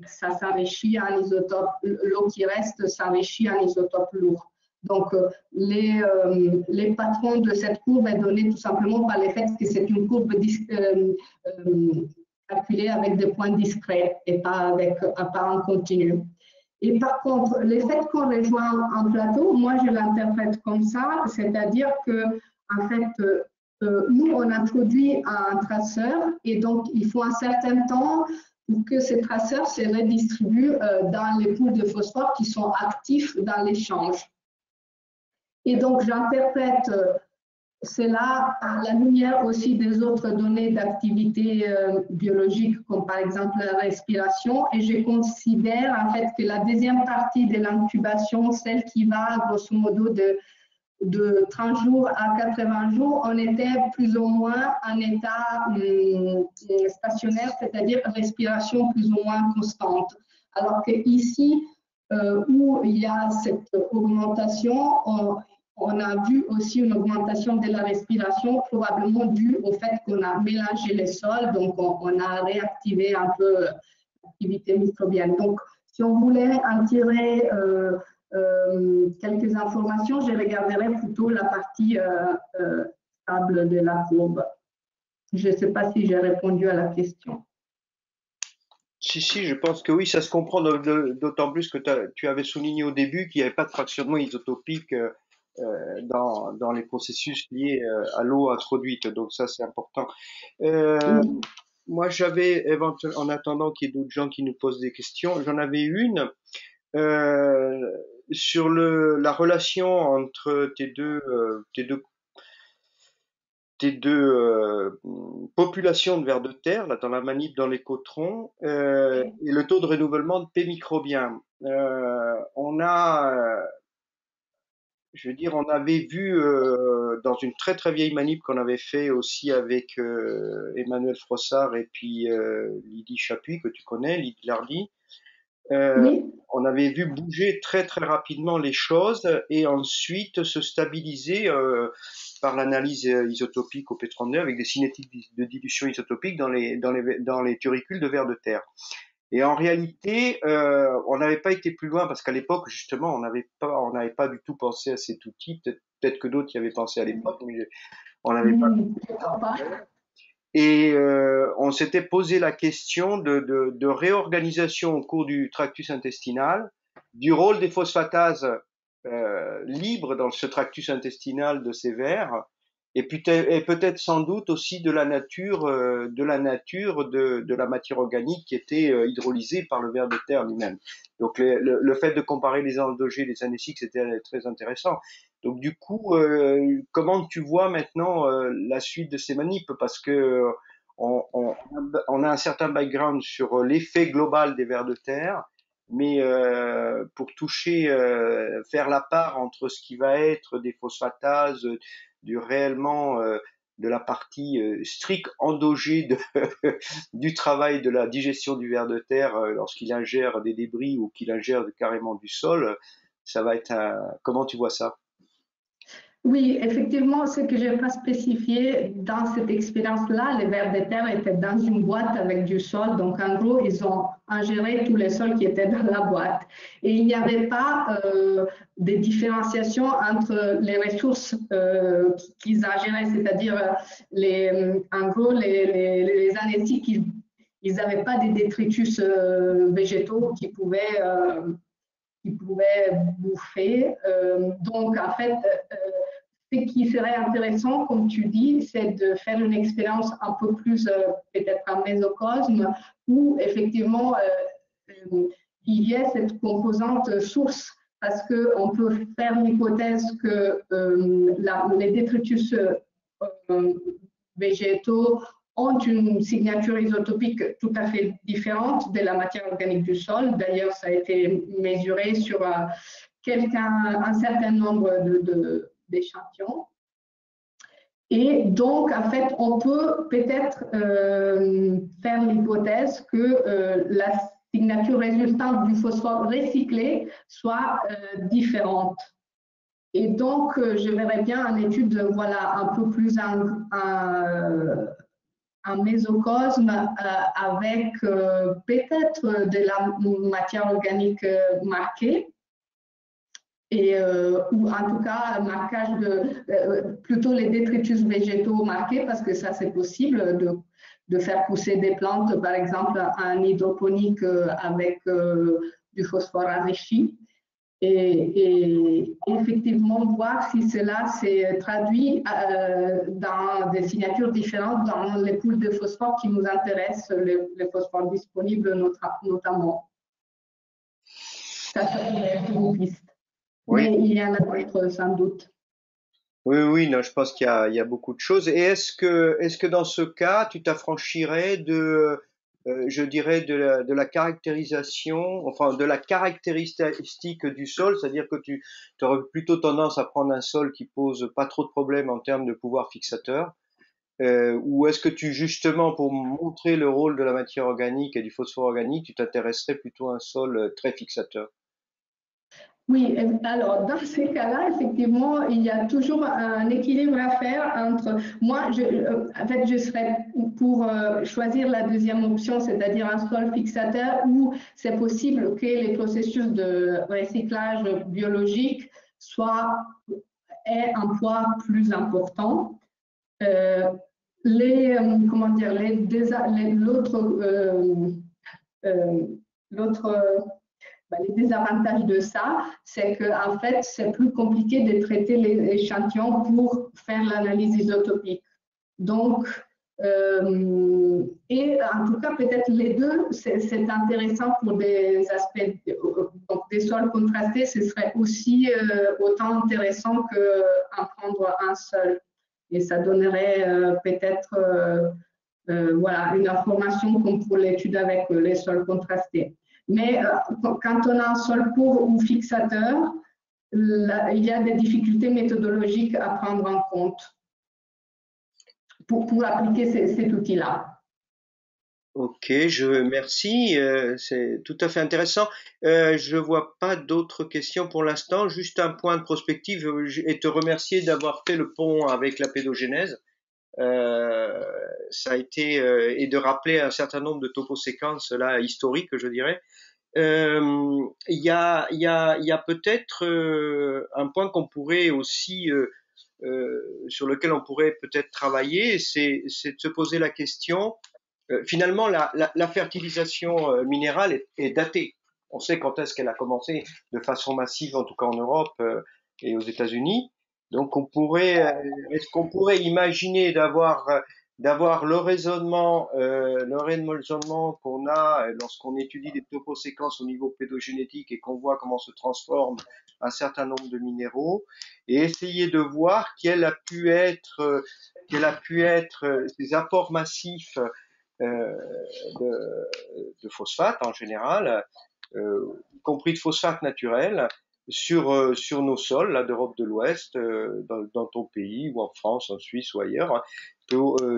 B: ça s'enrichit en isotope, l'eau qui reste s'enrichit en isotope lourd. Donc, les patrons de cette courbe est donné tout simplement par le fait que c'est une courbe calculée avec des points discrets et pas en continu. Et par contre, le fait qu'on rejoint un plateau, moi je l'interprète comme ça, c'est-à-dire que en fait, nous on introduit un traceur et donc il faut un certain temps pour que ces traceurs se redistribuent dans les pools de phosphore qui sont actifs dans l'échange. Et donc, j'interprète cela à la lumière aussi des autres données d'activité biologique, comme par exemple la respiration. Et je considère en fait que la deuxième partie de l'incubation, celle qui va grosso modo de 30 jours à 80 jours, on était plus ou moins en état stationnaire, c'est-à-dire respiration plus ou moins constante. Alors qu'ici, où il y a cette augmentation, on a vu aussi une augmentation de la respiration, probablement due au fait qu'on a mélangé les sols, donc on a réactivé un peu activité microbienne. Donc, si on voulait en tirer quelques informations, je regarderais plutôt la partie stable de la courbe. Je ne sais pas si j'ai répondu à la question.
A: Si, je pense que oui, ça se comprend d'autant plus que tu avais souligné au début qu'il n'y avait pas de fractionnement isotopique dans les processus liés à l'eau introduite. Donc ça, c'est important. Euh,
B: Oui.
A: Moi, j'avais éventuellement, en attendant qu'il y ait d'autres gens qui nous posent des questions, j'en avais une euh, sur la relation entre tes deux populations de vers de terre, là, dans la manip, dans l'écotron, et le taux de renouvellement de P microbiens. Je veux dire, on avait vu dans une très très vieille manip qu'on avait fait aussi avec Emmanuel Frossard et puis Lydie Chapuis, que tu connais, Lydie Lardy. Euh,
B: Oui.
A: on avait vu bouger très très rapidement les choses et ensuite se stabiliser par l'analyse isotopique au P32 avec des cinétiques de dilution isotopique dans les turricules de vers de terre. Et en réalité, on n'avait pas été plus loin parce qu'à l'époque, justement, on n'avait pas du tout pensé à cet outil. Peut-être que d'autres y avaient pensé à l'époque, mais on n'avait pas. Et on s'était posé la question de réorganisation au cours du tractus intestinal, du rôle des phosphatases libres dans ce tractus intestinal de ces vers, et peut-être sans doute aussi de la matière organique qui était hydrolysée par le ver de terre lui-même. Donc le fait de comparer les endogés et les anéciques, c'était très intéressant. Donc du coup, comment tu vois maintenant la suite de ces manips? Parce que on a un certain background sur l'effet global des vers de terre, mais pour toucher, faire la part entre ce qui va être des phosphatases, du réellement de la partie stricte endogée du travail de la digestion du ver de terre lorsqu'il ingère des débris ou qu'il ingère carrément du sol, ça va être comment tu vois ça?
B: Oui, effectivement, ce que je n'ai pas spécifié dans cette expérience-là, les vers de terre étaient dans une boîte avec du sol. Donc, en gros, ils ont ingéré tous les sols qui étaient dans la boîte. Et il n'y avait pas de différenciation entre les ressources qu'ils ingéraient, c'est-à-dire, en gros, les anéciques, ils n'avaient pas des détritus végétaux qui pouvaient bouffer. Donc, en fait, ce qui serait intéressant, comme tu dis, c'est de faire une expérience un peu plus peut-être en mésocosme, où effectivement il y ait cette composante source, parce qu'on peut faire l'hypothèse que les détritus végétaux ont une signature isotopique tout à fait différente de la matière organique du sol. D'ailleurs, ça a été mesuré sur un certain nombre d'échantillons. Et donc, en fait, on peut peut-être faire l'hypothèse que la signature résultante du phosphore recyclé soit différente. Et donc, je verrais bien une étude voilà, un peu plus en mésocosme avec peut-être de la matière organique marquée et ou en tout cas marquage plutôt les détritus végétaux marqués parce que ça c'est possible de faire pousser des plantes par exemple en hydroponique avec du phosphore enrichi et effectivement voir si cela s'est traduit dans des signatures différentes dans les poules de phosphore qui nous intéressent, les phosphores disponibles notamment. Ça serait une piste.
A: Oui.
B: Mais il y en a d'autres sans doute.
A: Oui, non, je pense qu'il y a beaucoup de choses. Et est-ce que dans ce cas, tu t'affranchirais je dirais, de la caractérisation, enfin, de la caractéristique du sol, c'est-à-dire que tu aurais plutôt tendance à prendre un sol qui pose pas trop de problèmes en termes de pouvoir fixateur, ou est-ce que justement, pour montrer le rôle de la matière organique et du phosphore organique, tu t'intéresserais plutôt à un sol très fixateur?
B: Oui, alors dans ces cas-là, effectivement, il y a toujours un équilibre à faire entre moi, en fait, je serais pour choisir la deuxième option, c'est-à-dire un sol fixateur où c'est possible que les processus de recyclage biologique aient un poids plus important. Comment dire, l'autre les désavantages de ça, c'est qu'en fait, c'est plus compliqué de traiter les échantillons pour faire l'analyse isotopique. Donc, et en tout cas, peut-être les deux, c'est intéressant pour des aspects, donc des sols contrastés, ce serait aussi autant intéressant qu'en prendre un seul. Et ça donnerait peut-être voilà, une information comme pour l'étude avec les sols contrastés. Mais quand on a un sol pauvre ou fixateur, il y a des difficultés méthodologiques à prendre en compte pour appliquer cet outil-là.
A: Ok, merci, c'est tout à fait intéressant. Je vois pas d'autres questions pour l'instant, juste un point de prospective et te remercier d'avoir fait le pont avec la pédogénèse. Ça a été et de rappeler un certain nombre de toposéquences là historiques, je dirais. Il y a peut-être un point qu'on pourrait aussi sur lequel on pourrait peut-être travailler, c'est de se poser la question. Finalement, la fertilisation minérale est datée. On sait quand est-ce qu'elle a commencé de façon massive, en tout cas en Europe et aux États-Unis. Donc, est-ce qu'on pourrait imaginer d'avoir le raisonnement qu'on a lorsqu'on étudie des toposéquences au niveau pédogénétique et qu'on voit comment se transforment un certain nombre de minéraux, et essayer de voir quel a pu être ces apports massifs de phosphate en général, y compris de phosphate naturel, sur nos sols là d'Europe de l'Ouest, dans ton pays ou en France, en Suisse ou ailleurs,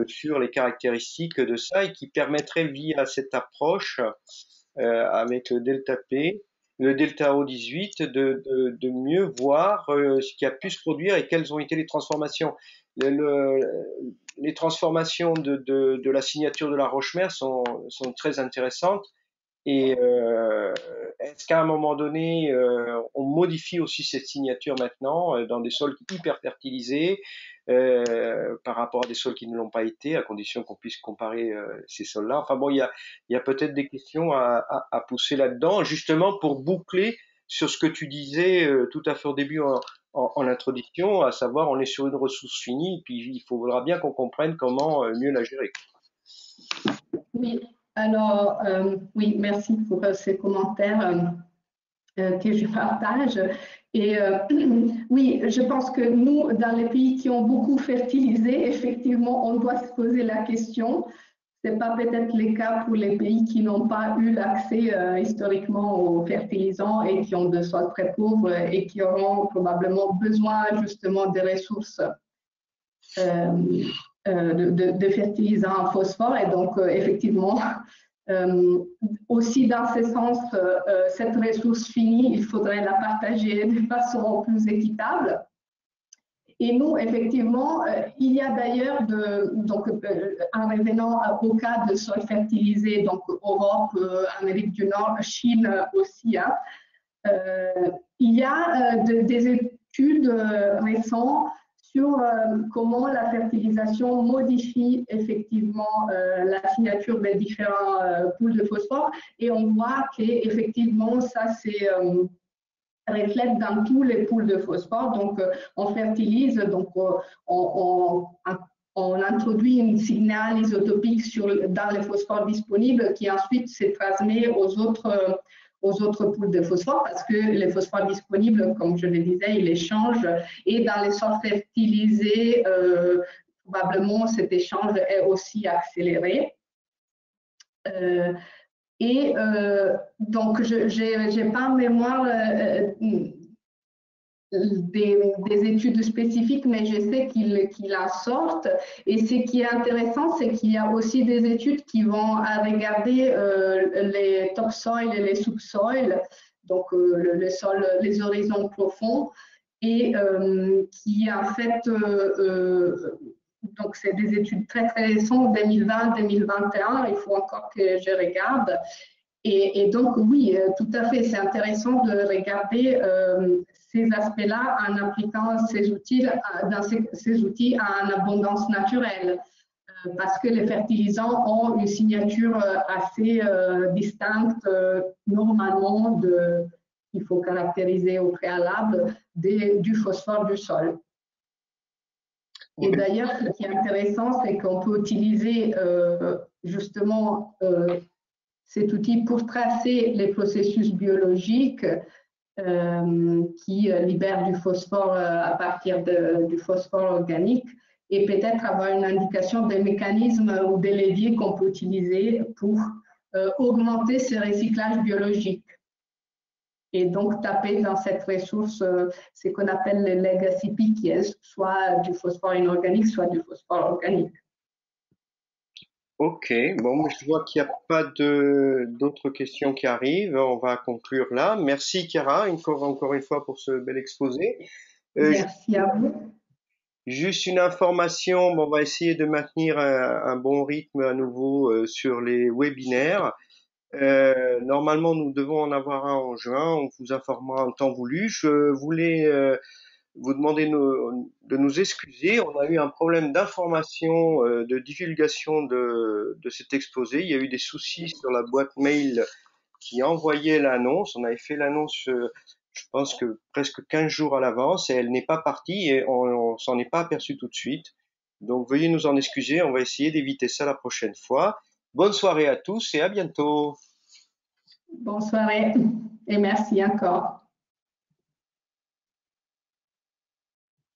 A: sur les caractéristiques de ça et qui permettrait via cette approche avec le delta P, le delta O18, de mieux voir ce qui a pu se produire et quelles ont été les transformations. Les transformations de la signature de la Roche-Mère sont très intéressantes. Et est-ce qu'à un moment donné, on modifie aussi cette signature maintenant dans des sols hyper fertilisés par rapport à des sols qui ne l'ont pas été, à condition qu'on puisse comparer ces sols-là. Enfin bon, il y a peut-être des questions à pousser là-dedans, justement pour boucler sur ce que tu disais tout à fait au début en introduction, à savoir on est sur une ressource finie, puis il faudra bien qu'on comprenne comment mieux la gérer.
B: Oui, alors, oui, merci pour ces commentaires que je partage. Et oui, je pense que nous, dans les pays qui ont beaucoup fertilisé, effectivement, on doit se poser la question. Ce n'est pas peut-être le cas pour les pays qui n'ont pas eu l'accès historiquement aux fertilisants et qui ont des sols très pauvres et qui auront probablement besoin justement des ressources de fertilisants en phosphore. Et donc, effectivement, aussi dans ce sens, cette ressource finie, il faudrait la partager de façon plus équitable. Et nous, effectivement, il y a d'ailleurs, en revenant au cas de sols fertilisés, donc Europe, Amérique du Nord, Chine aussi, hein, il y a des études récentes sur comment la fertilisation modifie effectivement la signature des différents poules de phosphore. Et on voit qu'effectivement, ça c'est reflète dans tous les poules de phosphore. Donc, on fertilise, donc on introduit un signal isotopique dans les phosphores disponibles qui ensuite se transmet aux autres poules de phosphore parce que les phosphores disponibles, comme je le disais, ils échangent et dans les sols fertilisés, probablement cet échange est aussi accéléré. Et donc, je n'ai pas en mémoire des études spécifiques, mais je sais qu'il en sortent. Et ce qui est intéressant, c'est qu'il y a aussi des études qui vont regarder les topsoils et les subsoils. donc le sol, les horizons profonds, et qui en fait, donc c'est des études très très récentes, 2020-2021, il faut encore que je regarde. Et donc oui, tout à fait, c'est intéressant de regarder ces aspects-là en appliquant ces outils, ces outils à une abondance naturelle, parce que les fertilisants ont une signature assez distincte normalement qu'il faut caractériser au préalable du phosphore du sol. Et d'ailleurs, ce qui est intéressant, c'est qu'on peut utiliser justement cet outil pour tracer les processus biologiques qui libèrent du phosphore à partir du phosphore organique, et peut-être avoir une indication des mécanismes ou des leviers qu'on peut utiliser pour augmenter ce recyclage biologique. Et donc taper dans cette ressource ce qu'on appelle le legacy P, qui est soit du phosphore inorganique, soit du phosphore organique.
A: Ok, bon, je vois qu'il n'y a pas d'autres questions qui arrivent. On va conclure là. Merci Chiara, encore une fois pour ce bel exposé.
B: Merci à vous.
A: Juste une information, bon, on va essayer de maintenir un bon rythme à nouveau sur les webinaires. Normalement, nous devons en avoir un en juin. On vous informera en temps voulu. Je voulais vous demander de nous excuser. On a eu un problème d'information, de divulgation de cet exposé. Il y a eu des soucis sur la boîte mail qui envoyait l'annonce. On avait fait l'annonce, je pense que presque 15 jours à l'avance, et elle n'est pas partie et on s'en est pas aperçu tout de suite. Donc veuillez nous en excuser. On va essayer d'éviter ça la prochaine fois. Bonne soirée à tous et à bientôt.
B: Bonne soirée et merci encore.